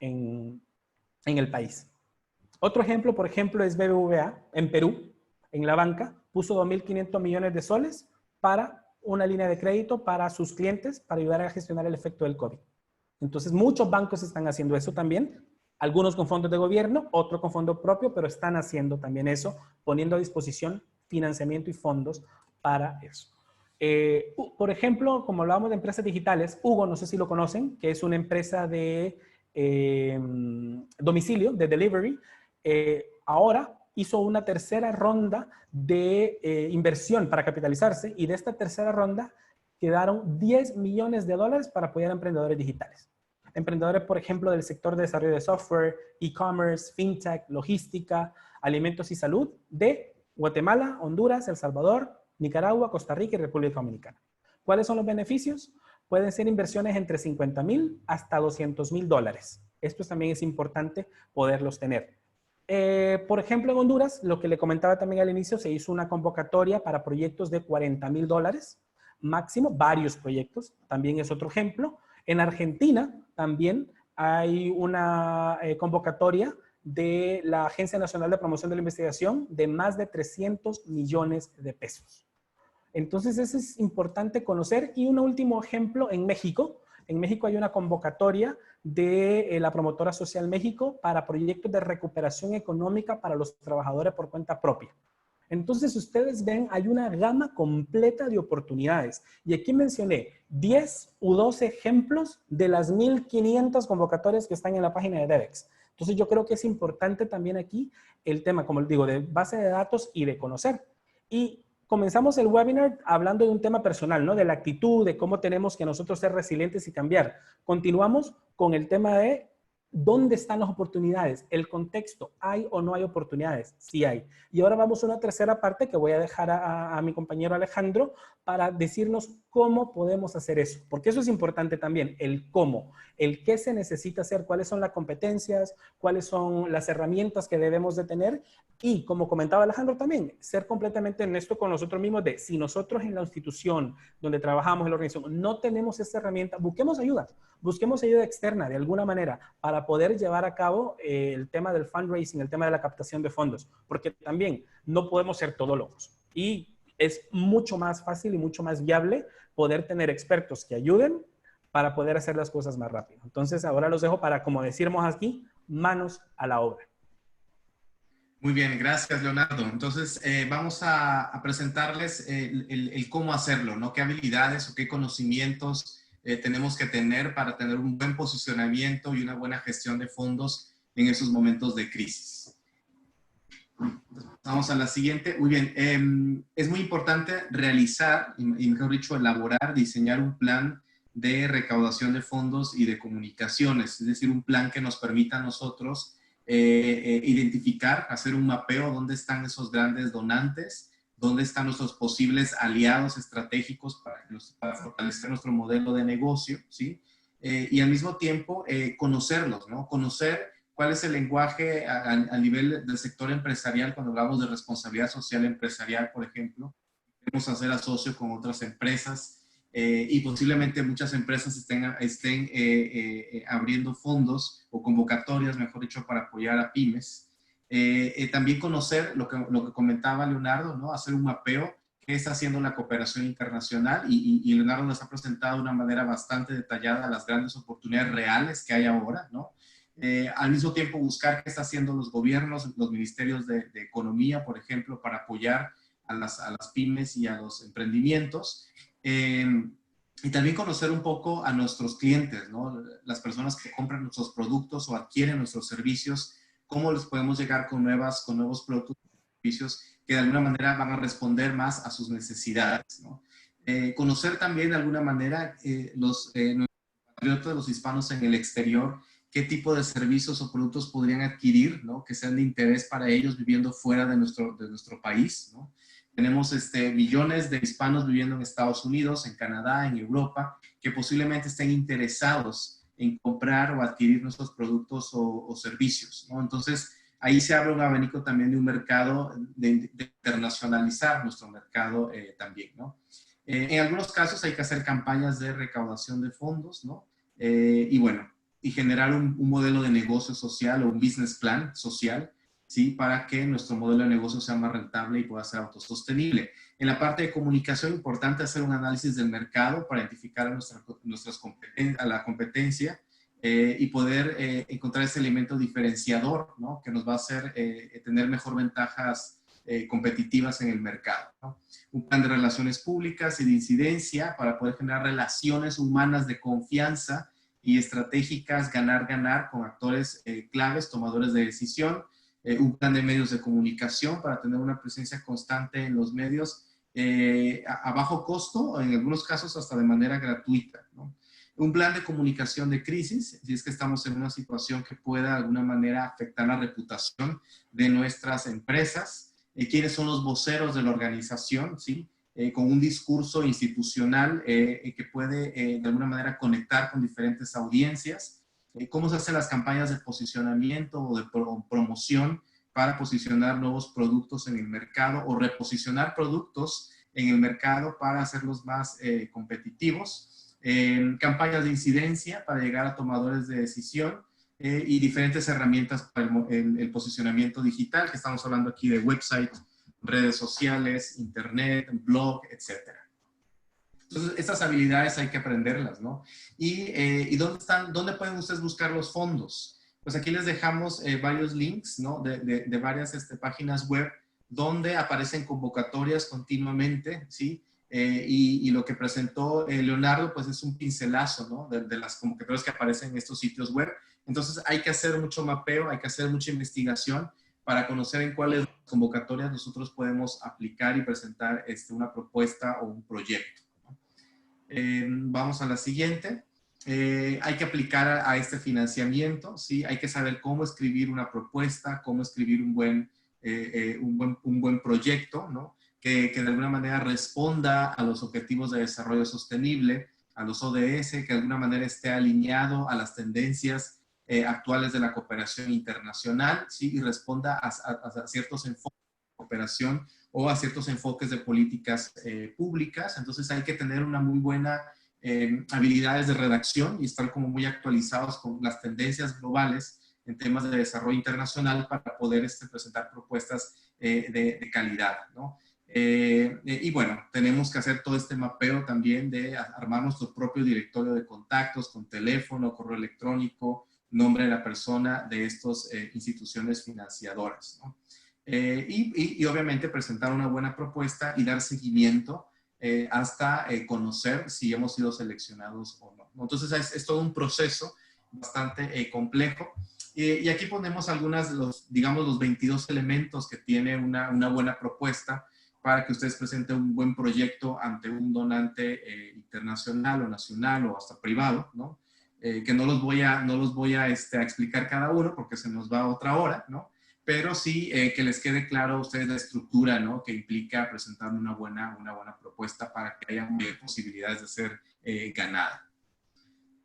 el país. Otro ejemplo, por ejemplo, es BBVA en Perú, en la banca, puso 2.500 millones de soles para una línea de crédito para sus clientes para ayudar a gestionar el efecto del COVID. Entonces, muchos bancos están haciendo eso también, algunos con fondos de gobierno, otros con fondo propio, pero están haciendo también eso, poniendo a disposición financiamiento y fondos para eso. Por ejemplo, como hablábamos de empresas digitales, Hugo, no sé si lo conocen, que es una empresa de domicilio, de delivery, ahora hizo una tercera ronda de inversión para capitalizarse y de esta tercera ronda quedaron 10 millones de dólares para apoyar a emprendedores digitales. Emprendedores, por ejemplo, del sector de desarrollo de software, e-commerce, fintech, logística, alimentos y salud de Guatemala, Honduras, El Salvador, Nicaragua, Costa Rica y República Dominicana. ¿Cuáles son los beneficios? Pueden ser inversiones entre 50,000 hasta 200,000 dólares. Esto también es importante poderlos tener. Por ejemplo, en Honduras, lo que le comentaba también al inicio, se hizo una convocatoria para proyectos de 40,000 dólares máximo, varios proyectos, también es otro ejemplo. En Argentina también hay una convocatoria de la Agencia Nacional de Promoción de la Investigación de más de 300 millones de pesos. Entonces, eso es importante conocer. Y un último ejemplo, en México. En México hay una convocatoria de la Promotora Social México para proyectos de recuperación económica para los trabajadores por cuenta propia. Entonces, ustedes ven, hay una gama completa de oportunidades. Y aquí mencioné 10 u 12 ejemplos de las 1,500 convocatorias que están en la página de DEVEX. Entonces, yo creo que es importante también aquí el tema, como les digo, de base de datos y de conocer. Y comenzamos el webinar hablando de un tema personal, ¿no? De la actitud, de cómo tenemos que nosotros ser resilientes y cambiar. Continuamos con el tema de ¿dónde están las oportunidades? El contexto, ¿hay o no hay oportunidades? Sí hay. Y ahora vamos a una tercera parte que voy a dejar a mi compañero Alejandro para decirnos cómo podemos hacer eso. Porque eso es importante también, el cómo, el qué se necesita hacer, cuáles son las competencias, cuáles son las herramientas que debemos de tener. Y como comentaba Alejandro también, ser completamente honesto con nosotros mismos de si nosotros en la institución donde trabajamos, en la organización, no tenemos esta herramienta, busquemos ayuda externa de alguna manera para poder llevar a cabo el tema del fundraising, el tema de la captación de fondos, porque también no podemos ser todólogos y es mucho más fácil y mucho más viable poder tener expertos que ayuden para poder hacer las cosas más rápido. Entonces ahora los dejo para, como decimos aquí, manos a la obra. Muy bien, gracias Leonardo. Entonces vamos a presentarles el cómo hacerlo, ¿no? ¿Qué habilidades o qué conocimientos tenemos que tener para tener un buen posicionamiento y una buena gestión de fondos en esos momentos de crisis? Vamos a la siguiente. Muy bien, es muy importante realizar, y mejor dicho, elaborar, diseñar un plan de recaudación de fondos y de comunicaciones, es decir, un plan que nos permita a nosotros identificar, hacer un mapeo, dónde están esos grandes donantes, dónde están nuestros posibles aliados estratégicos para fortalecer nuestro modelo de negocio, ¿sí? Y al mismo tiempo conocerlos, ¿no? Conocer cuál es el lenguaje a nivel del sector empresarial cuando hablamos de responsabilidad social empresarial, por ejemplo. Queremos hacer asocio con otras empresas y posiblemente muchas empresas estén abriendo fondos o convocatorias, mejor dicho, para apoyar a pymes. También conocer lo que comentaba Leonardo, ¿no? Hacer un mapeo, qué está haciendo la cooperación internacional y Leonardo nos ha presentado de una manera bastante detallada las grandes oportunidades reales que hay ahora, ¿no? Al mismo tiempo buscar qué están haciendo los gobiernos, los ministerios de economía, por ejemplo, para apoyar a las pymes y a los emprendimientos. Y también conocer un poco a nuestros clientes, ¿no? Las personas que compran nuestros productos o adquieren nuestros servicios, cómo les podemos llegar con nuevos productos y servicios que de alguna manera van a responder más a sus necesidades, ¿no? Conocer también de alguna manera los compatriotas, los hispanos en el exterior, qué tipo de servicios o productos podrían adquirir, ¿no? Que sean de interés para ellos viviendo fuera de nuestro país, ¿no? Tenemos millones de hispanos viviendo en Estados Unidos, en Canadá, en Europa, que posiblemente estén interesados en comprar o adquirir nuestros productos o servicios, ¿no? Entonces, ahí se abre un abanico también de un mercado, de internacionalizar nuestro mercado también, ¿no? En algunos casos hay que hacer campañas de recaudación de fondos, ¿no? Y bueno, y generar un modelo de negocio social o un business plan social, ¿sí? Para que nuestro modelo de negocio sea más rentable y pueda ser autosostenible. En la parte de comunicación, importante hacer un análisis del mercado para identificar a la competencia y poder encontrar ese elemento diferenciador, ¿no? Que nos va a hacer tener mejor ventajas competitivas en el mercado, ¿no? Un plan de relaciones públicas y de incidencia para poder generar relaciones humanas de confianza y estratégicas, ganar con actores claves, tomadores de decisión. Un plan de medios de comunicación para tener una presencia constante en los medios a bajo costo, o en algunos casos hasta de manera gratuita, ¿no? Un plan de comunicación de crisis, si es que estamos en una situación que pueda de alguna manera afectar la reputación de nuestras empresas, quiénes son los voceros de la organización, ¿sí? Con un discurso institucional que puede de alguna manera conectar con diferentes audiencias. Cómo se hacen las campañas de posicionamiento o de promoción para posicionar nuevos productos en el mercado o reposicionar productos en el mercado para hacerlos más competitivos. Campañas de incidencia para llegar a tomadores de decisión y diferentes herramientas para el posicionamiento digital, que estamos hablando aquí de website redes sociales, internet, blog, etcétera. Entonces, estas habilidades hay que aprenderlas, ¿no? ¿Y dónde están? ¿Dónde pueden ustedes buscar los fondos? Pues aquí les dejamos varios links, ¿no? De varias páginas web donde aparecen convocatorias continuamente, ¿sí? Y lo que presentó Leonardo, pues es un pincelazo, ¿no? De las convocatorias que aparecen en estos sitios web. Entonces hay que hacer mucho mapeo, hay que hacer mucha investigación para conocer en cuáles convocatorias nosotros podemos aplicar y presentar una propuesta o un proyecto. Vamos a la siguiente. Hay que aplicar a este financiamiento, ¿sí? Hay que saber cómo escribir una propuesta, cómo escribir un buen proyecto, ¿no? Que de alguna manera responda a los objetivos de desarrollo sostenible, a los ODS, que de alguna manera esté alineado a las tendencias actuales de la cooperación internacional, ¿sí? Y responda a ciertos enfoques de cooperación o a ciertos enfoques de políticas públicas. Entonces hay que tener una muy buena habilidades de redacción y estar como muy actualizados con las tendencias globales en temas de desarrollo internacional para poder presentar propuestas de calidad, ¿no? Y bueno, tenemos que hacer todo este mapeo también de armar nuestro propio directorio de contactos con teléfono, correo electrónico, nombre de la persona de estas instituciones financiadoras, ¿no? Y obviamente presentar una buena propuesta y dar seguimiento hasta conocer si hemos sido seleccionados o no. Entonces es todo un proceso bastante complejo. Y aquí ponemos digamos, los 22 elementos que tiene una buena propuesta para que ustedes presenten un buen proyecto ante un donante internacional o nacional o hasta privado, ¿no? Que no los voy a explicar cada uno porque se nos va otra hora, ¿no? Pero sí que les quede claro a ustedes la estructura, ¿no? Que implica presentar una buena propuesta para que haya posibilidades de ser ganada.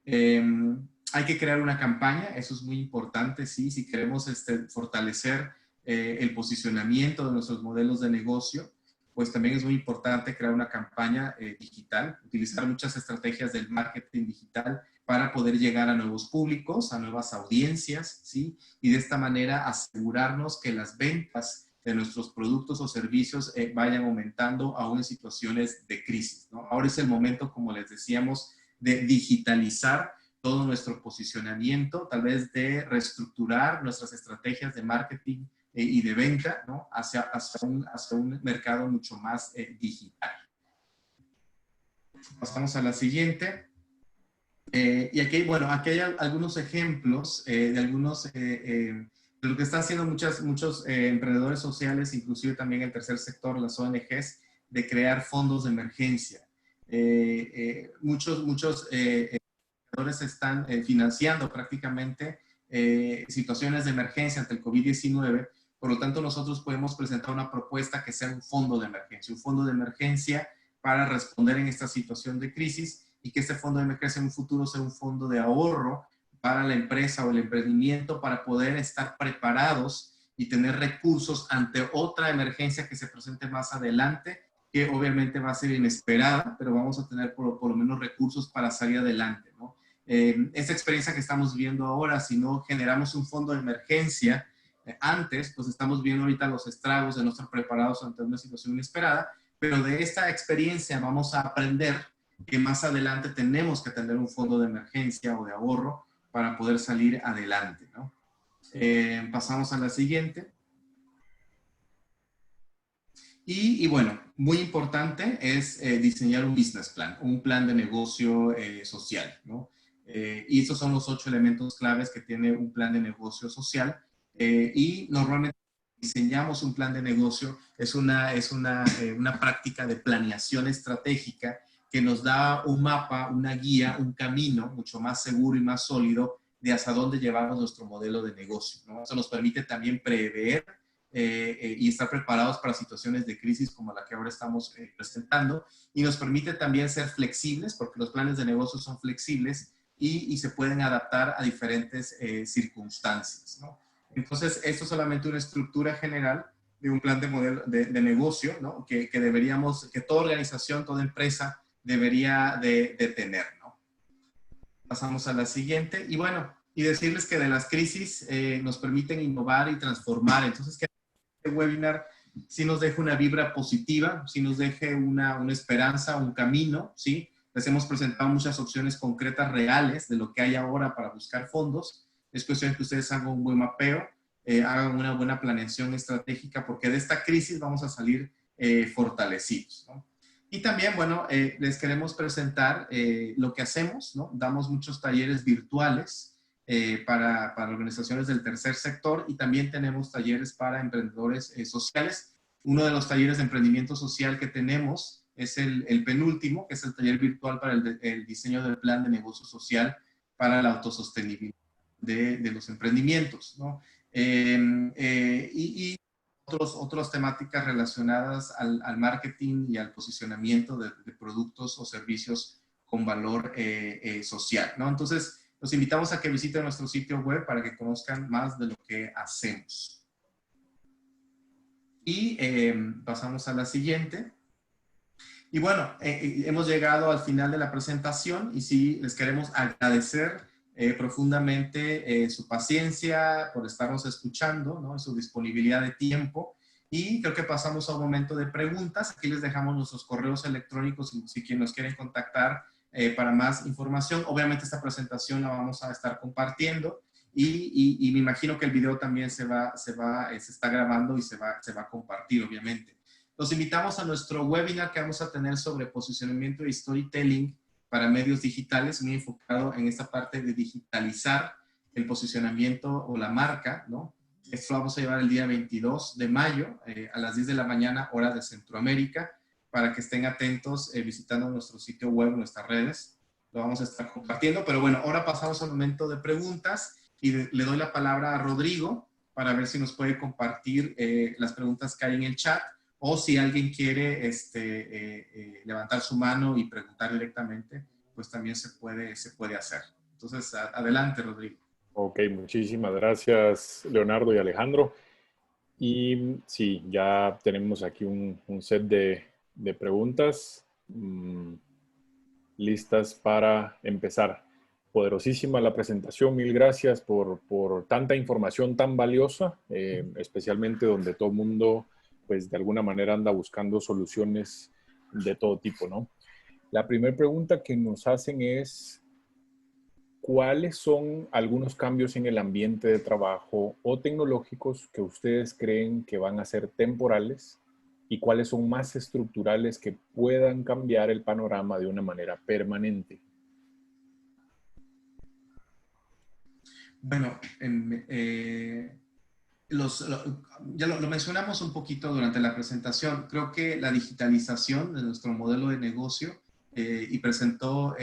Hay que crear una campaña, eso es muy importante, sí, si queremos fortalecer el posicionamiento de nuestros modelos de negocio, pues también es muy importante crear una campaña digital, utilizar muchas estrategias del marketing digital para poder llegar a nuevos públicos, a nuevas audiencias, ¿sí? Y de esta manera asegurarnos que las ventas de nuestros productos o servicios vayan aumentando aún en situaciones de crisis, ¿no? Ahora es el momento, como les decíamos, de digitalizar todo nuestro posicionamiento, tal vez de reestructurar nuestras estrategias de marketing y de venta, ¿no? hacia un mercado mucho más digital. Pasamos a la siguiente. Y aquí, bueno, aquí hay algunos ejemplos de algunos, de lo que están haciendo muchos emprendedores sociales, inclusive también el tercer sector, las ONGs, de crear fondos de emergencia. Muchos emprendedores están financiando prácticamente situaciones de emergencia ante el COVID-19. Por lo tanto, nosotros podemos presentar una propuesta que sea un fondo de emergencia para responder en esta situación de crisis y que este fondo de emergencia en un futuro sea un fondo de ahorro para la empresa o el emprendimiento para poder estar preparados y tener recursos ante otra emergencia que se presente más adelante, que obviamente va a ser inesperada, pero vamos a tener por lo menos recursos para salir adelante, ¿no? Esta experiencia que estamos viendo ahora, si no generamos un fondo de emergencia antes, pues estamos viendo ahorita los estragos de no estar preparados ante una situación inesperada, pero de esta experiencia vamos a aprender que más adelante tenemos que tener un fondo de emergencia o de ahorro para poder salir adelante, ¿no? Pasamos a la siguiente. Y bueno, muy importante es diseñar un business plan, un plan de negocio social, ¿no? Y estos son los 8 elementos claves que tiene un plan de negocio social. Y normalmente diseñamos un plan de negocio, es una práctica de planeación estratégica que nos da un mapa, una guía, un camino mucho más seguro y más sólido de hacia dónde llevamos nuestro modelo de negocio, ¿no? Eso nos permite también prever y estar preparados para situaciones de crisis como la que ahora estamos presentando, y nos permite también ser flexibles, porque los planes de negocio son flexibles y se pueden adaptar a diferentes circunstancias, ¿no? Entonces, esto es solamente una estructura general de un plan de modelo de negocio, ¿no? Que toda organización, toda empresa debería de tener, ¿no? Pasamos a la siguiente. Y bueno, y decirles que de las crisis nos permiten innovar y transformar. Entonces, que este webinar sí nos deje una vibra positiva, sí nos deje una esperanza, un camino, ¿sí? Les hemos presentado muchas opciones concretas, reales, de lo que hay ahora para buscar fondos. Es cuestión de que ustedes hagan un buen mapeo, hagan una buena planeación estratégica, porque de esta crisis vamos a salir fortalecidos, ¿no? Y también, bueno, les queremos presentar lo que hacemos, ¿no? Damos muchos talleres virtuales para organizaciones del tercer sector, y también tenemos talleres para emprendedores sociales. Uno de los talleres de emprendimiento social que tenemos es el penúltimo, que es el taller virtual para el diseño del plan de negocio social para la autosostenibilidad de los emprendimientos, ¿no? Y otras temáticas relacionadas al marketing y al posicionamiento de productos o servicios con valor social, ¿no? Entonces, los invitamos a que visiten nuestro sitio web para que conozcan más de lo que hacemos. Y pasamos a la siguiente. Y bueno, hemos llegado al final de la presentación, y sí, les queremos agradecer profundamente su paciencia, por estarnos escuchando, ¿no? Su disponibilidad de tiempo. Y creo que pasamos a un momento de preguntas. Aquí les dejamos nuestros correos electrónicos si quienes nos quieren contactar para más información. Obviamente esta presentación la vamos a estar compartiendo, y me imagino que el video también se está grabando y se va a compartir, obviamente. Los invitamos a nuestro webinar que vamos a tener sobre posicionamiento y storytelling para medios digitales, muy enfocado en esta parte de digitalizar el posicionamiento o la marca, ¿no? Esto lo vamos a llevar el día 22 de mayo a las 10 de la mañana, hora de Centroamérica, para que estén atentos visitando nuestro sitio web, nuestras redes. Lo vamos a estar compartiendo, pero bueno, ahora pasamos al momento de preguntas, y le doy la palabra a Rodrigo para ver si nos puede compartir las preguntas que hay en el chat, o si alguien quiere levantar su mano y preguntar directamente, pues también se puede hacer. Entonces, adelante, Rodrigo. Ok, muchísimas gracias, Leonardo y Alejandro. Y sí, ya tenemos aquí un set de preguntas listas para empezar. Poderosísima la presentación, mil gracias por tanta información tan valiosa, especialmente donde todo el mundo, pues de alguna manera anda buscando soluciones de todo tipo, ¿no? La primera pregunta que nos hacen es, ¿cuáles son algunos cambios en el ambiente de trabajo o tecnológicos que ustedes creen que van a ser temporales, y cuáles son más estructurales que puedan cambiar el panorama de una manera permanente? Bueno, ya lo mencionamos un poquito durante la presentación. Creo que la digitalización de nuestro modelo de negocio, y presentó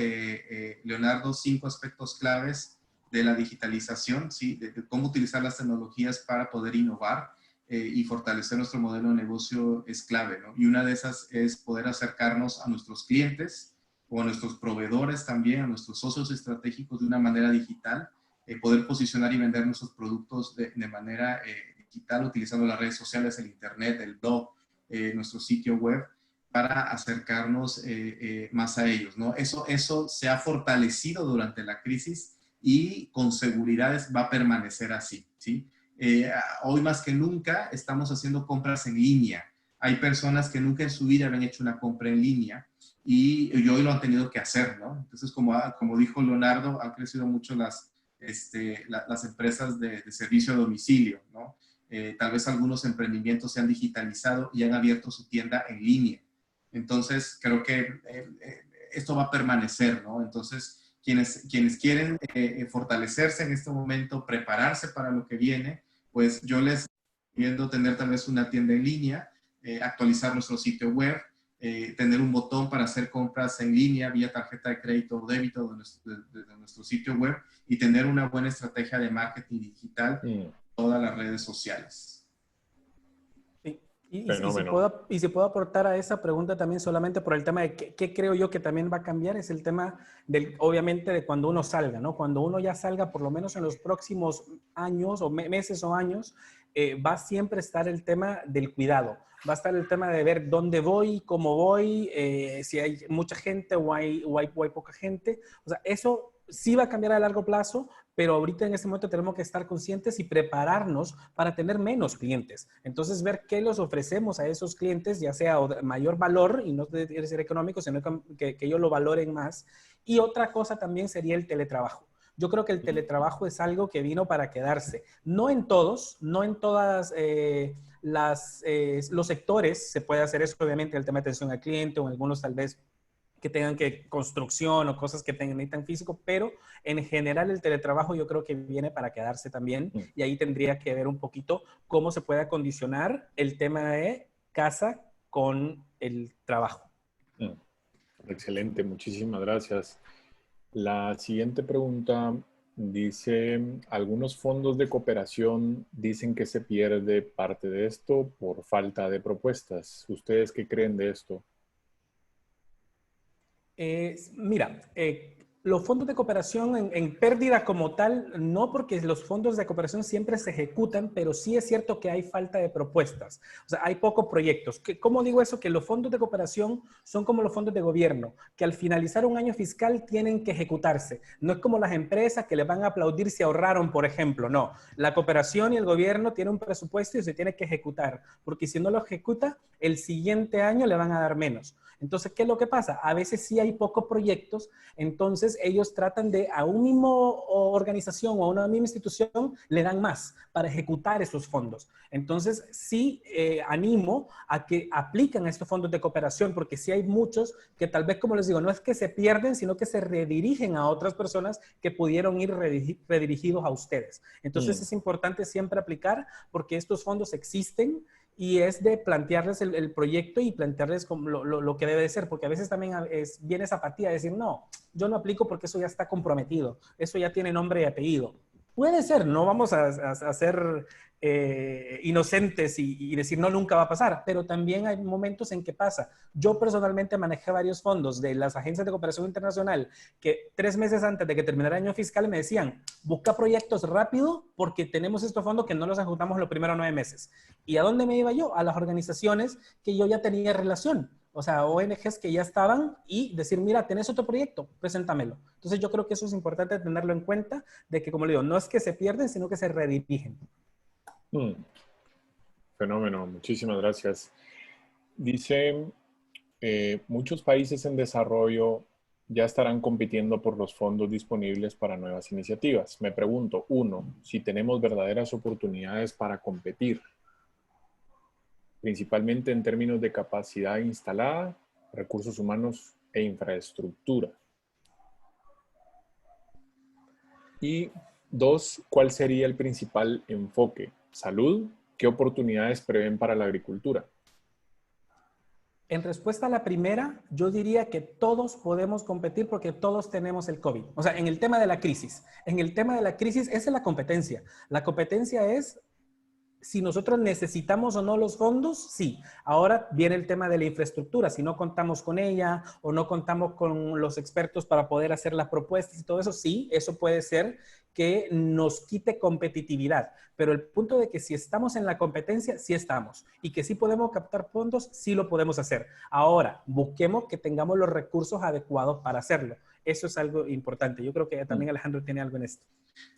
Leonardo 5 aspectos claves de la digitalización, ¿sí? De cómo utilizar las tecnologías para poder innovar y fortalecer nuestro modelo de negocio es clave, ¿no? Y una de esas es poder acercarnos a nuestros clientes o a nuestros proveedores también, a nuestros socios estratégicos de una manera digital, poder posicionar y vender nuestros productos de manera digital, utilizando las redes sociales, el internet, el blog, nuestro sitio web, para acercarnos más a ellos, ¿no? Eso se ha fortalecido durante la crisis, y con seguridad va a permanecer así, ¿sí? Hoy más que nunca estamos haciendo compras en línea. Hay personas que nunca en su vida habían hecho una compra en línea, y hoy lo han tenido que hacer, ¿no? Entonces, como dijo Leonardo, han crecido mucho las empresas de servicio a domicilio, ¿no? Tal vez algunos emprendimientos se han digitalizado y han abierto su tienda en línea. Entonces, creo que esto va a permanecer, ¿no? Entonces, quienes quieren fortalecerse en este momento, prepararse para lo que viene, pues yo les recomiendo tener tal vez una tienda en línea, actualizar nuestro sitio web, tener un botón para hacer compras en línea vía tarjeta de crédito o débito de nuestro sitio web, y tener una buena estrategia de marketing digital en todas las redes sociales. Sí. Y si puedo aportar a esa pregunta también, solamente por el tema de qué creo yo que también va a cambiar, es el tema obviamente, de cuando uno salga, ¿no? Cuando uno ya salga, por lo menos en los próximos años o meses o años, va a siempre estar el tema del cuidado. Va a estar el tema de ver dónde voy, cómo voy, si hay mucha gente o hay poca gente. O sea, eso sí va a cambiar a largo plazo, pero ahorita en este momento tenemos que estar conscientes y prepararnos para tener menos clientes. Entonces, ver qué les ofrecemos a esos clientes, ya sea mayor valor, y no debe ser económico, sino que ellos lo valoren más. Y otra cosa también sería el teletrabajo. Yo creo que el teletrabajo es algo que vino para quedarse. No en todos, no en todas los sectores se puede hacer eso, obviamente, el tema de atención al cliente o en algunos tal vez que tengan que construcción o cosas que necesitan físico, pero en general el teletrabajo yo creo que viene para quedarse también y ahí tendría que ver un poquito cómo se puede acondicionar el tema de casa con el trabajo. Excelente, muchísimas gracias. La siguiente pregunta dice, algunos fondos de cooperación dicen que se pierde parte de esto por falta de propuestas. ¿Ustedes qué creen de esto? Mira, los fondos de cooperación en pérdida como tal, no, porque los fondos de cooperación siempre se ejecutan, pero sí es cierto que hay falta de propuestas. O sea, hay pocos proyectos. ¿Cómo digo eso? Que los fondos de cooperación son como los fondos de gobierno, que al finalizar un año fiscal tienen que ejecutarse. No es como las empresas que les van a aplaudir si ahorraron, por ejemplo. No, la cooperación y el gobierno tienen un presupuesto y se tiene que ejecutar, porque si no lo ejecuta, el siguiente año le van a dar menos. Entonces, ¿qué es lo que pasa? A veces sí hay pocos proyectos, entonces ellos tratan de a un mismo organización o a una misma institución le dan más para ejecutar esos fondos. Entonces, sí animo a que apliquen estos fondos de cooperación, porque sí hay muchos que tal vez, como les digo, no es que se pierden, sino que se redirigen a otras personas que pudieron ir redirigidos a ustedes. Entonces, es importante siempre aplicar porque estos fondos existen y es de plantearles el proyecto y plantearles como lo que debe de ser, porque a veces también viene esa apatía de decir, no, yo no aplico porque eso ya está comprometido, eso ya tiene nombre y apellido. Puede ser, no vamos a ser inocentes y decir, no, nunca va a pasar, pero también hay momentos en que pasa. Yo personalmente manejé varios fondos de las agencias de cooperación internacional que 3 meses antes de que terminara el año fiscal me decían, busca proyectos rápido porque tenemos estos fondos que no los ejecutamos los primeros 9 meses. ¿Y a dónde me iba yo? A las organizaciones que yo ya tenía relación. O sea, ONGs que ya estaban y decir, mira, tenés otro proyecto, preséntamelo. Entonces yo creo que eso es importante tenerlo en cuenta, de que como le digo, no es que se pierden, sino que se redirigen. Fenómeno, muchísimas gracias. Dice, muchos países en desarrollo ya estarán compitiendo por los fondos disponibles para nuevas iniciativas. Me pregunto, uno, si tenemos verdaderas oportunidades para competir, principalmente en términos de capacidad instalada, recursos humanos e infraestructura. Y dos, ¿cuál sería el principal enfoque? ¿Salud? ¿Qué oportunidades prevén para la agricultura? En respuesta a la primera, yo diría que todos podemos competir porque todos tenemos el COVID. O sea, en el tema de la crisis. En el tema de la crisis, esa es la competencia. La competencia es si nosotros necesitamos o no los fondos, sí. Ahora viene el tema de la infraestructura. Si no contamos con ella o no contamos con los expertos para poder hacer las propuestas y todo eso, sí, eso puede ser que nos quite competitividad. Pero el punto de que si estamos en la competencia, sí estamos. Y que sí podemos captar fondos, sí lo podemos hacer. Ahora, busquemos que tengamos los recursos adecuados para hacerlo. Eso es algo importante. Yo creo que también Alejandro tiene algo en esto.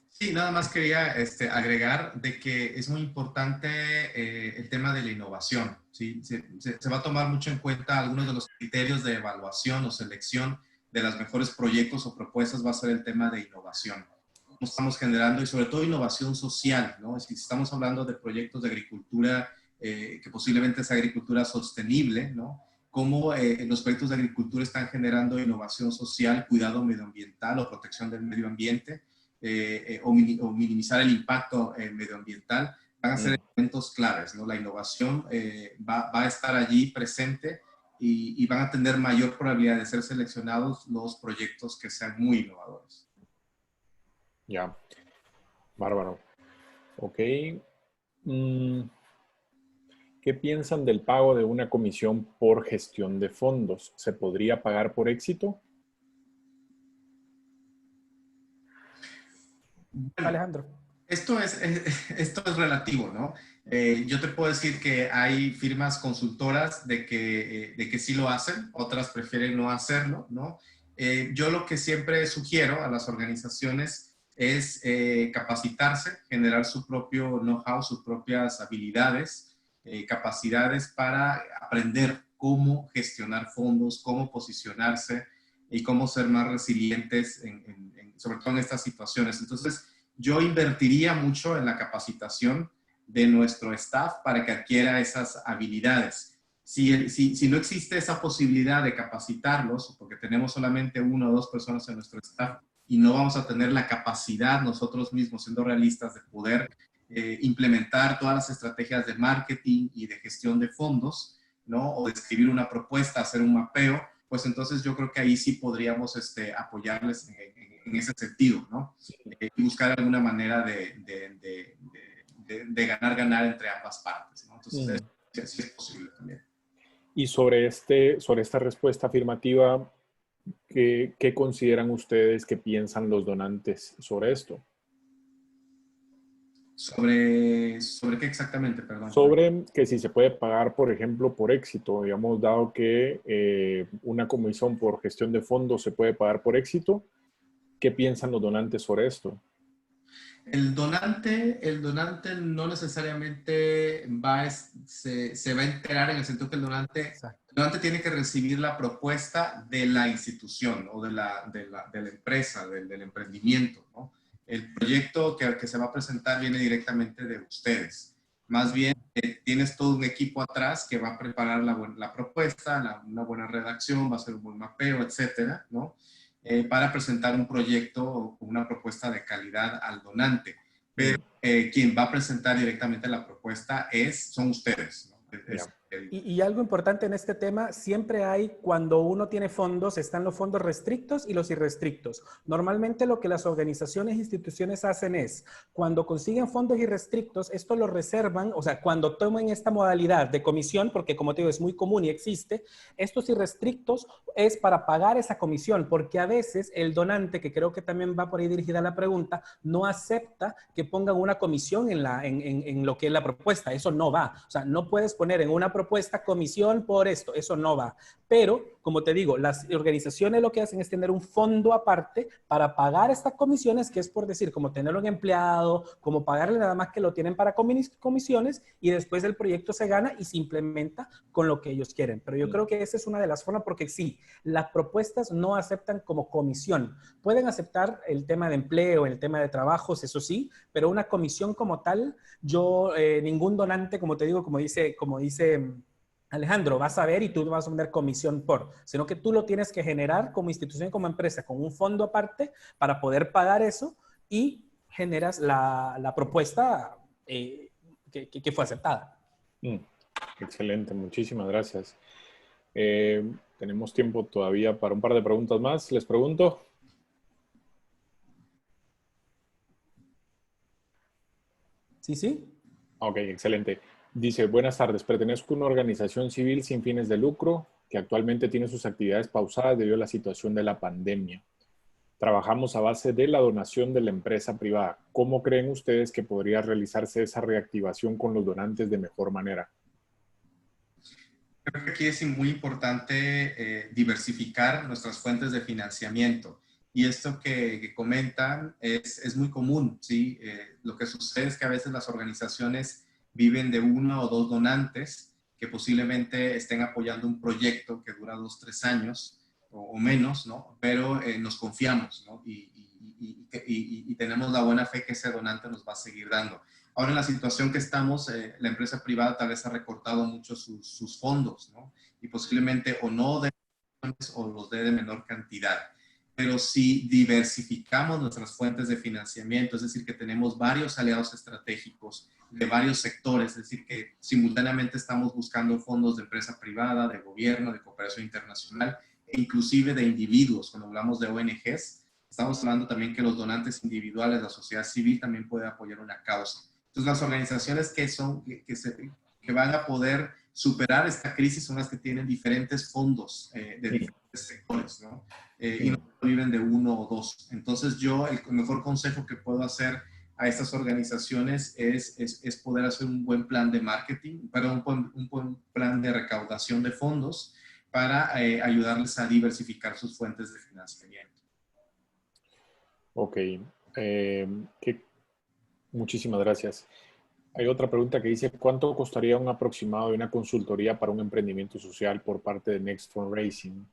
Sí, nada más quería agregar de que es muy importante el tema de la innovación. ¿Sí? Se va a tomar mucho en cuenta algunos de los criterios de evaluación o selección de los mejores proyectos o propuestas, va a ser el tema de innovación. Cómo estamos generando y sobre todo innovación social, ¿no? Si estamos hablando de proyectos de agricultura, que posiblemente es agricultura sostenible, ¿no? Cómo los proyectos de agricultura están generando innovación social, cuidado medioambiental o protección del medio ambiente. O minimizar el impacto medioambiental, van a ser elementos claves, ¿no? La innovación va a estar allí presente y van a tener mayor probabilidad de ser seleccionados los proyectos que sean muy innovadores. Ya, bárbaro. Ok. ¿Qué piensan del pago de una comisión por gestión de fondos? ¿Se podría pagar por éxito? Bueno, Alejandro. esto es relativo, ¿no? Yo te puedo decir que hay firmas consultoras de que sí lo hacen, otras prefieren no hacerlo, ¿no? Yo lo que siempre sugiero a las organizaciones es capacitarse, generar su propio know-how, sus propias habilidades, capacidades para aprender cómo gestionar fondos, cómo posicionarse y cómo ser más resilientes, sobre todo en estas situaciones. Entonces, yo invertiría mucho en la capacitación de nuestro staff para que adquiera esas habilidades. Si no existe esa posibilidad de capacitarlos, porque tenemos solamente 1 o 2 personas en nuestro staff y no vamos a tener la capacidad nosotros mismos, siendo realistas, de poder implementar todas las estrategias de marketing y de gestión de fondos, ¿no? O de escribir una propuesta, hacer un mapeo, pues entonces yo creo que ahí sí podríamos apoyarles en ese sentido, ¿no? Y buscar alguna manera de ganar entre ambas partes, ¿no? Entonces, sí es posible también. Y sobre esta respuesta afirmativa, ¿qué consideran ustedes que piensan los donantes sobre esto? ¿Sobre qué exactamente, perdón? Sobre que si se puede pagar, por ejemplo, por éxito. Habíamos dado que una comisión por gestión de fondos se puede pagar por éxito. ¿Qué piensan los donantes sobre esto? El donante no necesariamente se va a enterar, en el sentido que el donante tiene que recibir la propuesta de la institución o de la empresa, del emprendimiento, ¿no? El proyecto que se va a presentar viene directamente de ustedes. Más bien, tienes todo un equipo atrás que va a preparar la propuesta, una buena redacción, va a hacer un buen mapeo, etcétera, ¿no? Para presentar un proyecto o una propuesta de calidad al donante. Pero quien va a presentar directamente la propuesta son ustedes, ¿no? Y algo importante en este tema, siempre hay, cuando uno tiene fondos, están los fondos restrictos y los irrestrictos. Normalmente lo que las organizaciones e instituciones hacen es, cuando consiguen fondos irrestrictos, esto lo reservan, o sea, cuando tomen esta modalidad de comisión, porque como te digo, es muy común y existe, estos irrestrictos es para pagar esa comisión, porque a veces el donante, que creo que también va por ahí dirigida la pregunta, no acepta que pongan una comisión en lo que es la propuesta. Eso no va. O sea, no puedes poner en una propuesta comisión por esto, eso no va. Pero, como te digo, las organizaciones lo que hacen es tener un fondo aparte para pagar estas comisiones, que es por decir, como tener un empleado, como pagarle nada más que lo tienen para comisiones y después el proyecto se gana y se implementa con lo que ellos quieren. Pero yo creo que esa es una de las formas, porque sí, las propuestas no aceptan como comisión. Pueden aceptar el tema de empleo, el tema de trabajos, eso sí, pero una comisión como tal, ningún donante, como te digo, como dice Alejandro, vas a ver y tú vas a poner comisión por, sino que tú lo tienes que generar como institución, como empresa, con un fondo aparte para poder pagar eso y generas la propuesta que fue aceptada. Excelente, muchísimas gracias. Tenemos tiempo todavía para un par de preguntas más. Les pregunto. Sí. Ok, excelente. Dice, buenas tardes, pertenezco a una organización civil sin fines de lucro que actualmente tiene sus actividades pausadas debido a la situación de la pandemia. Trabajamos a base de la donación de la empresa privada. ¿Cómo creen ustedes que podría realizarse esa reactivación con los donantes de mejor manera? Creo que aquí es muy importante diversificar nuestras fuentes de financiamiento. Y esto que comentan es muy común, ¿sí? Lo que sucede es que a veces las organizaciones viven de 1 o 2 donantes que posiblemente estén apoyando un proyecto que dura 2 o 3 años o menos, ¿no? Pero nos confiamos, ¿no? Y tenemos la buena fe que ese donante nos va a seguir dando. Ahora, en la situación que estamos, la empresa privada tal vez ha recortado mucho sus fondos, ¿no? Y posiblemente o no de o los de menor cantidad. Pero si diversificamos nuestras fuentes de financiamiento, es decir, que tenemos varios aliados estratégicos de varios sectores, es decir, que simultáneamente estamos buscando fondos de empresa privada, de gobierno, de cooperación internacional e inclusive de individuos. Cuando hablamos de ONGs, estamos hablando también que los donantes individuales, la sociedad civil también puede apoyar una causa. Entonces, las organizaciones que van a poder superar esta crisis son las que tienen diferentes fondos de diferentes sectores, ¿no? Y no viven de 1 o 2. Entonces, yo el mejor consejo que puedo hacer a estas organizaciones es poder hacer un buen plan de marketing, un buen plan de recaudación de fondos, para ayudarles a diversificar sus fuentes de financiamiento. Ok. Muchísimas gracias. Hay otra pregunta que dice, ¿cuánto costaría un aproximado de una consultoría para un emprendimiento social por parte de Next Fundraising?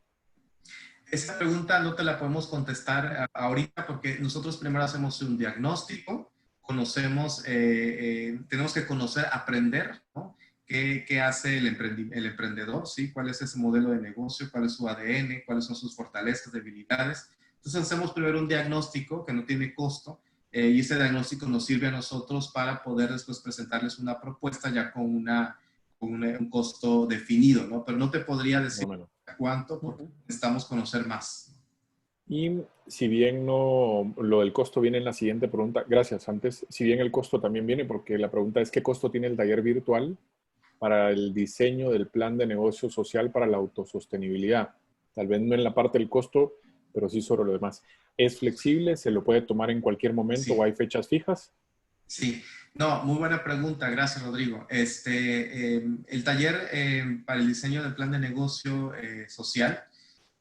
Esa pregunta no te la podemos contestar ahorita porque nosotros primero hacemos un diagnóstico, conocemos, tenemos que conocer, aprender, ¿no? ¿Qué hace el emprendedor? ¿Sí? ¿Cuál es ese modelo de negocio? ¿Cuál es su ADN? ¿Cuáles son sus fortalezas, debilidades? Entonces hacemos primero un diagnóstico que no tiene costo y ese diagnóstico nos sirve a nosotros para poder después presentarles una propuesta ya con un costo definido, ¿no? Pero no te podría decir cuánto porque necesitamos conocer más. Y si bien no, lo del costo viene en la siguiente pregunta, gracias, antes, si bien el costo también viene, porque la pregunta es ¿qué costo tiene el taller virtual para el diseño del plan de negocio social para la autosostenibilidad? Tal vez no en la parte del costo, pero sí sobre lo demás. ¿Es flexible? ¿Se lo puede tomar en cualquier momento Sí. o hay fechas fijas? Sí, no, muy buena pregunta. Gracias, Rodrigo. El taller para el diseño del plan de negocio social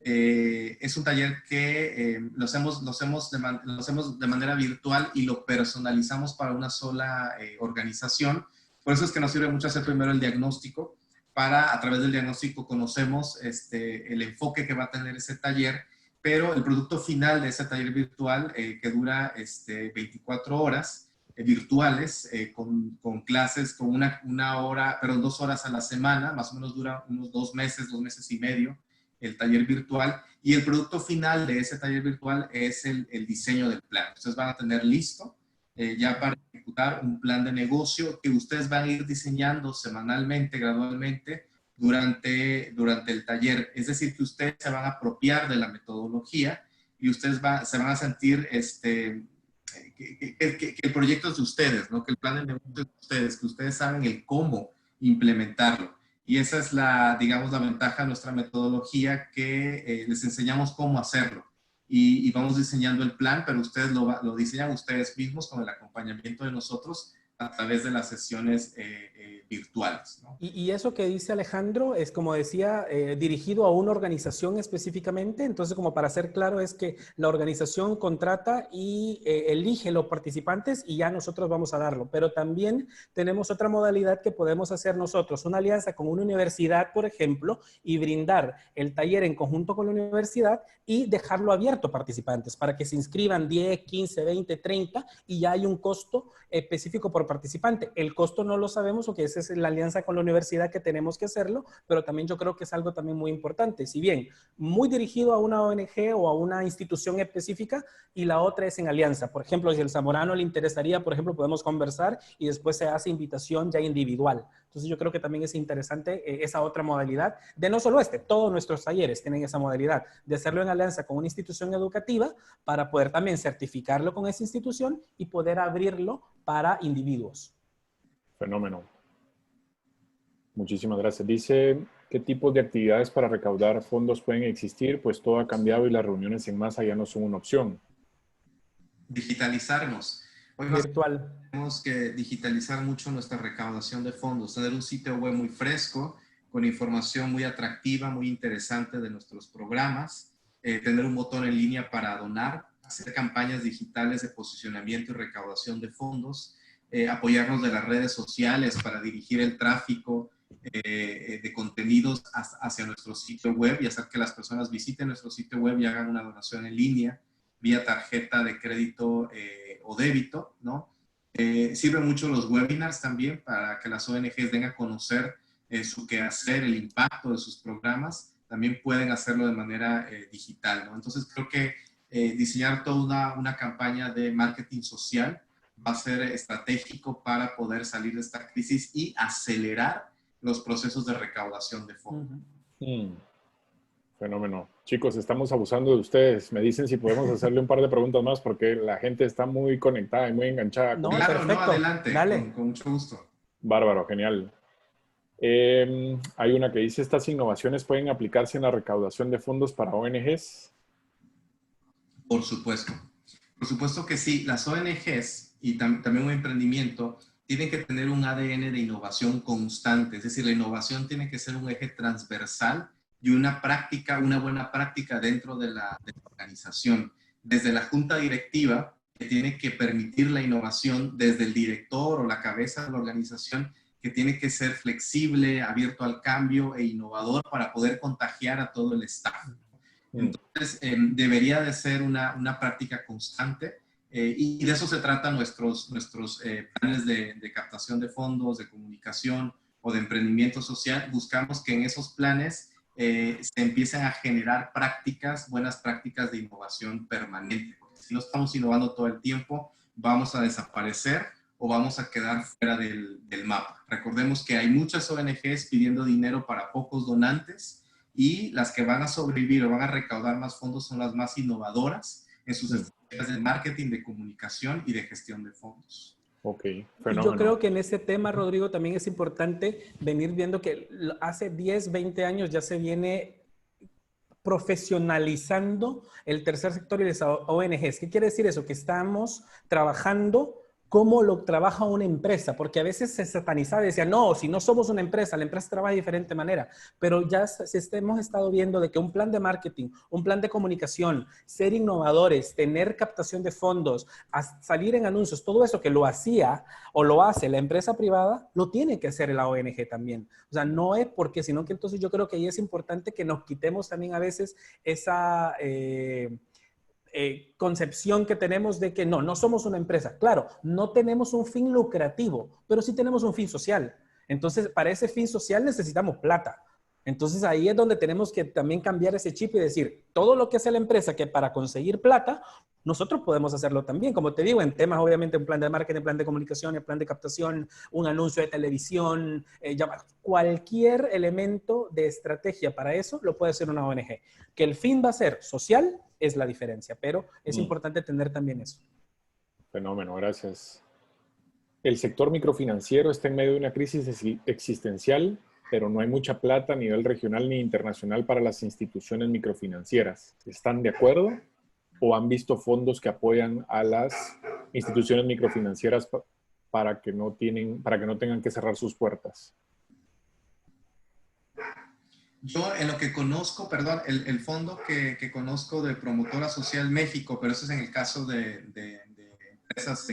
es un taller que lo hacemos de manera virtual y lo personalizamos para una sola organización. Por eso es que nos sirve mucho hacer primero el diagnóstico para, a través del diagnóstico, conocemos el enfoque que va a tener ese taller, pero el producto final de ese taller virtual que dura 24 horas, virtuales, con clases, con una hora, perdón, 2 horas a la semana, más o menos dura unos 2 meses y medio, el taller virtual, y el producto final de ese taller virtual es el diseño del plan. Ustedes van a tener listo ya para ejecutar un plan de negocio que ustedes van a ir diseñando semanalmente, gradualmente, durante el taller. Es decir, que ustedes se van a apropiar de la metodología y ustedes se van a sentir que el proyecto es de ustedes, ¿no? Que el plan de negocio es de ustedes, que ustedes saben el cómo implementarlo. Y esa es digamos, la ventaja de nuestra metodología, que les enseñamos cómo hacerlo. Y vamos diseñando el plan, pero ustedes lo diseñan ustedes mismos con el acompañamiento de nosotros a través de las sesiones virtuales, ¿no? Y eso que dice Alejandro es, como decía, dirigido a una organización específicamente. Entonces, como para ser claro, es que la organización contrata y elige los participantes y ya nosotros vamos a darlo. Pero también tenemos otra modalidad que podemos hacer nosotros, una alianza con una universidad, por ejemplo, y brindar el taller en conjunto con la universidad y dejarlo abierto a participantes para que se inscriban 10, 15, 20, 30 y ya hay un costo específico por participante. El costo no lo sabemos porque esa es la alianza con la universidad que tenemos que hacerlo, pero también yo creo que es algo también muy importante. Si bien muy dirigido a una ONG o a una institución específica y la otra es en alianza. Por ejemplo, si el Zamorano le interesaría, por ejemplo, podemos conversar y después se hace invitación ya individual. Entonces yo creo que también es interesante esa otra modalidad de no solo todos nuestros talleres tienen esa modalidad de hacerlo en alianza con una institución educativa para poder también certificarlo con esa institución y poder abrirlo para individuos. Fenómeno. Muchísimas gracias. Dice, ¿qué tipos de actividades para recaudar fondos pueden existir? Pues todo ha cambiado y las reuniones en masa ya no son una opción. Digitalizarnos. Hoy virtual. Tenemos que digitalizar mucho nuestra recaudación de fondos, tener un sitio web muy fresco, con información muy atractiva, muy interesante de nuestros programas, tener un botón en línea para donar, hacer campañas digitales de posicionamiento y recaudación de fondos, apoyarnos de las redes sociales para dirigir el tráfico de contenidos hacia nuestro sitio web y hacer que las personas visiten nuestro sitio web y hagan una donación en línea vía tarjeta de crédito o débito, ¿no? Sirven mucho los webinars también para que las ONGs den a conocer su quehacer, el impacto de sus programas. También pueden hacerlo de manera digital, ¿no? Entonces creo que diseñar toda una campaña de marketing social va a ser estratégico para poder salir de esta crisis y acelerar los procesos de recaudación de fondos. Fenómeno. Chicos, estamos abusando de ustedes. Me dicen si podemos hacerle un par de preguntas más porque la gente está muy conectada y muy enganchada. No, claro, perfecto. no, adelante. Dale. Con mucho gusto. Bárbaro, genial. Hay una que dice, ¿estas innovaciones pueden aplicarse en la recaudación de fondos para ONGs? Por supuesto. Por supuesto que sí. Las ONGs y también un emprendimiento tienen que tener un ADN de innovación constante. Es decir, la innovación tiene que ser un eje transversal y una buena práctica dentro de la organización. Desde la junta directiva, que tiene que permitir la innovación, desde el director o la cabeza de la organización, que tiene que ser flexible, abierto al cambio e innovador para poder contagiar a todo el staff. Entonces, debería de ser una práctica constante y de eso se tratan nuestros planes de captación de fondos, de comunicación o de emprendimiento social. Buscamos que en esos planes se empiecen a generar buenas prácticas de innovación permanente. Porque si no estamos innovando todo el tiempo, vamos a desaparecer o vamos a quedar fuera del mapa. Recordemos que hay muchas ONGs pidiendo dinero para pocos donantes y las que van a sobrevivir o van a recaudar más fondos son las más innovadoras en sus estrategias de marketing, de comunicación y de gestión de fondos. Ok, fenómeno. Yo creo que en ese tema, Rodrigo, también es importante venir viendo que hace 10, 20 años ya se viene profesionalizando el tercer sector y las ONGs. ¿Qué quiere decir eso? Que estamos trabajando cómo lo trabaja una empresa, porque a veces se satanizaba y decía, no, si no somos una empresa, la empresa trabaja de diferente manera, pero ya hemos estado viendo de que un plan de marketing, un plan de comunicación, ser innovadores, tener captación de fondos, salir en anuncios, todo eso que lo hacía o lo hace la empresa privada, lo tiene que hacer la ONG también. O sea, no es porque, sino que entonces yo creo que ahí es importante que nos quitemos también a veces esa... concepción que tenemos de que no somos una empresa. Claro, no tenemos un fin lucrativo, pero sí tenemos un fin social. Entonces, para ese fin social necesitamos plata. Entonces, ahí es donde tenemos que también cambiar ese chip y decir, todo lo que hace la empresa que para conseguir plata, nosotros podemos hacerlo también. Como te digo, en temas, obviamente, un plan de marketing, un plan de comunicación, un plan de captación, un anuncio de televisión, cualquier elemento de estrategia para eso lo puede hacer una ONG. Que el fin va a ser social es la diferencia, pero es importante tener también eso. Fenómeno, gracias. El sector microfinanciero está en medio de una crisis existencial, pero no hay mucha plata a nivel regional ni internacional para las instituciones microfinancieras. ¿Están de acuerdo o han visto fondos que apoyan a las instituciones microfinancieras para que no tengan que cerrar sus puertas? Yo en lo que conozco, perdón, el fondo que conozco de Promotora Social México, pero eso es en el caso de empresas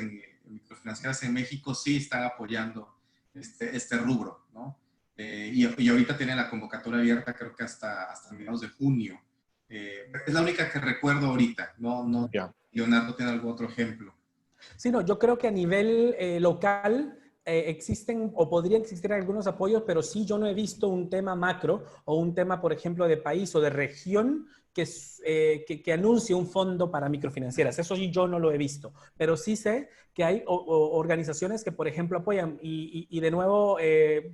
microfinancieras en México, sí están apoyando este rubro, ¿no? Y ahorita tiene la convocatoria abierta, creo que hasta mediados de junio. Es la única que recuerdo ahorita, no Yeah. Leonardo tiene algún otro ejemplo. Sí, no, yo creo que a nivel local existen o podrían existir algunos apoyos, pero sí yo no he visto un tema macro o un tema, por ejemplo, de país o de región que anuncie un fondo para microfinancieras. Eso sí yo no lo he visto, pero sí sé que hay organizaciones que, por ejemplo, apoyan y de nuevo,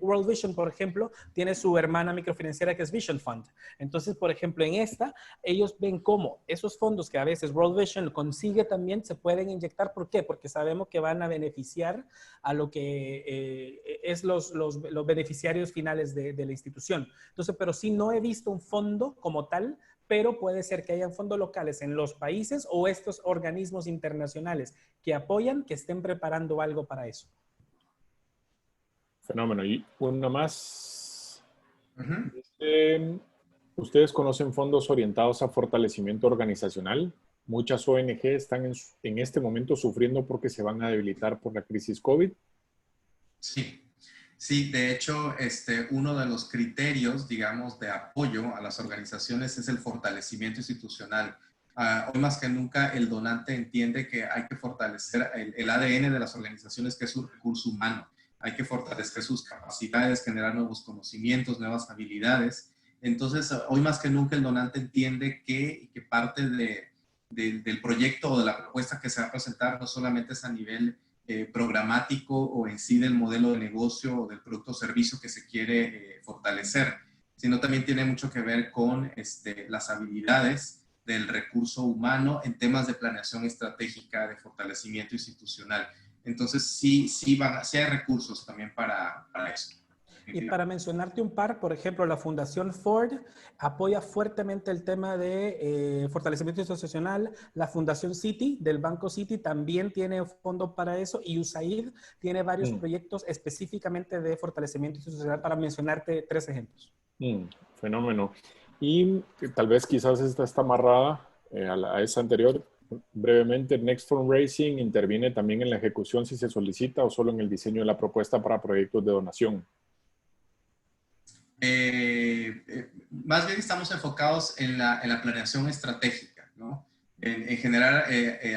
World Vision, por ejemplo, tiene su hermana microfinanciera que es Vision Fund. Entonces, por ejemplo, en esta, ellos ven cómo esos fondos que a veces World Vision consigue también se pueden inyectar. ¿Por qué? Porque sabemos que van a beneficiar a lo que es los beneficiarios finales de la institución. Entonces, pero sí no he visto un fondo como tal, pero puede ser que hayan fondos locales en los países o estos organismos internacionales que apoyan, que estén preparando algo para eso. Fenómeno. Y una más. ¿Ustedes conocen fondos orientados a fortalecimiento organizacional? Muchas ONG están en este momento sufriendo porque se van a debilitar por la crisis COVID. Sí, de hecho, uno de los criterios, digamos, de apoyo a las organizaciones es el fortalecimiento institucional. Hoy más que nunca el donante entiende que hay que fortalecer el ADN de las organizaciones, que es su recurso humano. Hay que fortalecer sus capacidades, generar nuevos conocimientos, nuevas habilidades. Entonces, hoy más que nunca el donante entiende que parte del proyecto o de la propuesta que se va a presentar no solamente es a nivel programático o en sí del modelo de negocio o del producto o servicio que se quiere fortalecer, sino también tiene mucho que ver con las habilidades del recurso humano en temas de planeación estratégica, de fortalecimiento institucional. Entonces, sí hay recursos también para eso. Y para mencionarte un par, por ejemplo, la Fundación Ford apoya fuertemente el tema de fortalecimiento institucional. La Fundación Citi, del Banco Citi, también tiene fondo para eso. Y USAID tiene varios proyectos específicamente de fortalecimiento institucional, para mencionarte 3 ejemplos. Fenómeno. Y tal vez quizás esta está amarrada a esa anterior. Brevemente, Next Fundraising interviene también en la ejecución si se solicita o solo en el diseño de la propuesta para proyectos de donación. Más bien estamos enfocados en la planeación estratégica, ¿no? En generar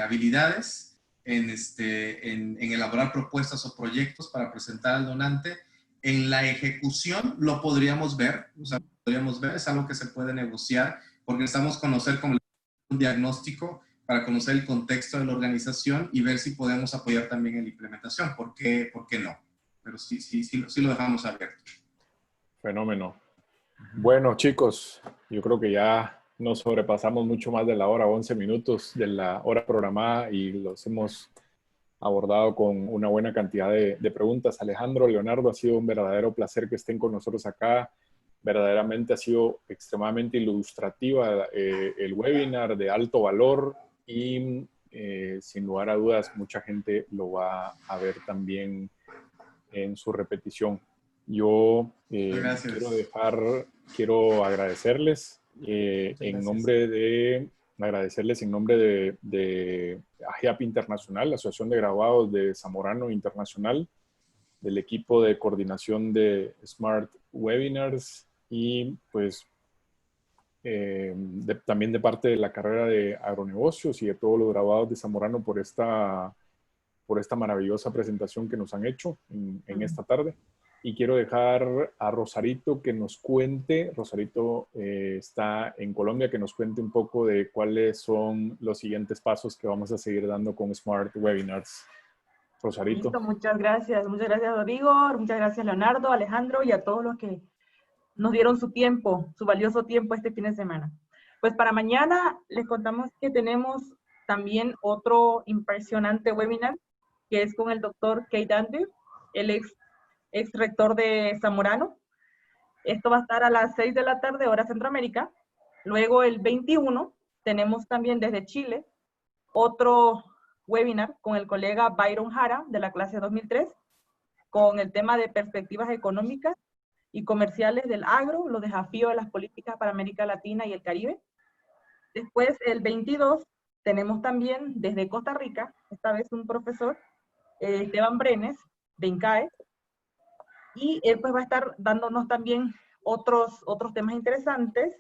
habilidades, en elaborar propuestas o proyectos para presentar al donante. En la ejecución lo podríamos ver, o sea, podríamos ver, es algo que se puede negociar, porque necesitamos conocer como un diagnóstico para conocer el contexto de la organización y ver si podemos apoyar también en la implementación. ¿Por qué no? Pero sí lo dejamos abierto. Fenómeno. Bueno, chicos, yo creo que ya nos sobrepasamos mucho más de la hora, 11 minutos de la hora programada y los hemos abordado con una buena cantidad de preguntas. Alejandro, Leonardo, ha sido un verdadero placer que estén con nosotros acá. Verdaderamente ha sido extremadamente ilustrativa el webinar, de alto valor y sin lugar a dudas mucha gente lo va a ver también en su repetición. Yo quiero agradecerles en nombre de AGEAP Internacional, la Asociación de Graduados de Zamorano Internacional, del equipo de coordinación de Smart Webinars y pues también de parte de la carrera de agronegocios y de todos los graduados de Zamorano por esta maravillosa presentación que nos han hecho en esta tarde. Y quiero dejar a Rosarito que nos cuente, Rosarito está en Colombia, que nos cuente un poco de cuáles son los siguientes pasos que vamos a seguir dando con Smart Webinars. Rosarito. Listo, muchas gracias Rodrigo, muchas gracias Leonardo, Alejandro y a todos los que nos dieron su tiempo, su valioso tiempo este fin de semana. Pues para mañana les contamos que tenemos también otro impresionante webinar, que es con el doctor Keith Andrew, el ex rector de Zamorano. Esto va a estar a las 6 de la tarde, hora Centroamérica. Luego el 21 tenemos también desde Chile otro webinar con el colega Byron Jara de la clase 2003, con el tema de perspectivas económicas y comerciales del agro, los desafíos de las políticas para América Latina y el Caribe. Después, el 22, tenemos también desde Costa Rica, esta vez un profesor, Esteban Brenes, de INCAE, y él pues va a estar dándonos también otros temas interesantes.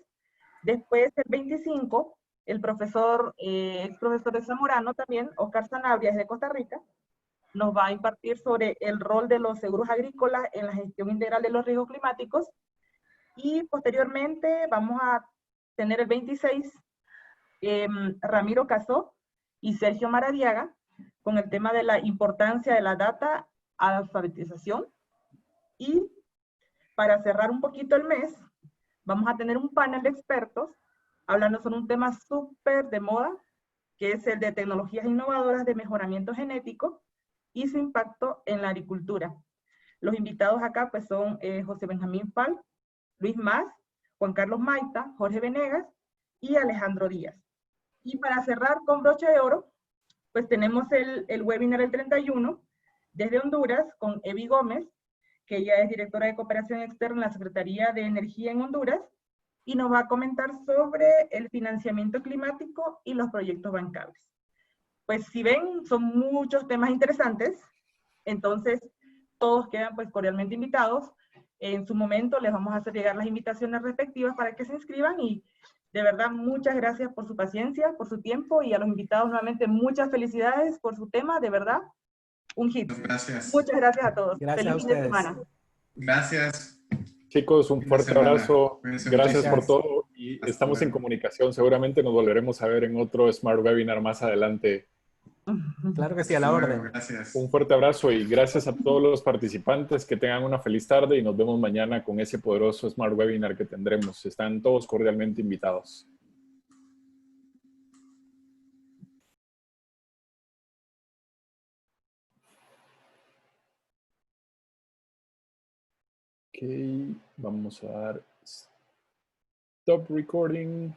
Después, el 25, el profesor, ex profesor de Zamorano también, Oscar Sanabria, de Costa Rica, nos va a impartir sobre el rol de los seguros agrícolas en la gestión integral de los riesgos climáticos. Y posteriormente vamos a tener el 26, Ramiro Casó y Sergio Maradiaga, con el tema de la importancia de la data a la alfabetización. Y para cerrar un poquito el mes, vamos a tener un panel de expertos hablando sobre un tema súper de moda, que es el de tecnologías innovadoras de mejoramiento genético y su impacto en la agricultura. Los invitados acá pues son José Benjamín Fal, Luis Mas, Juan Carlos Maita, Jorge Venegas y Alejandro Díaz. Y para cerrar con broche de oro, pues tenemos el webinar el 31 desde Honduras con Evi Gómez, que ella es directora de cooperación externa en la Secretaría de Energía en Honduras, y nos va a comentar sobre el financiamiento climático y los proyectos bancables. Pues si ven, son muchos temas interesantes, entonces todos quedan pues cordialmente invitados. En su momento les vamos a hacer llegar las invitaciones respectivas para que se inscriban y de verdad muchas gracias por su paciencia, por su tiempo y a los invitados nuevamente muchas felicidades por su tema, de verdad, un hit. Gracias. Muchas gracias a todos. Gracias Feliz a fin de ustedes. semana. Gracias. Chicos, un fuerte abrazo. Gracias por todo y Hasta estamos en luego. comunicación. Seguramente nos volveremos a ver en otro Smart Webinar más adelante. Claro que sí, a la Hasta luego, orden. gracias. Un fuerte abrazo y gracias a todos los participantes. Que tengan una feliz tarde y nos vemos mañana con ese poderoso Smart Webinar que tendremos. Están todos cordialmente invitados. Ok, vamos a dar stop recording.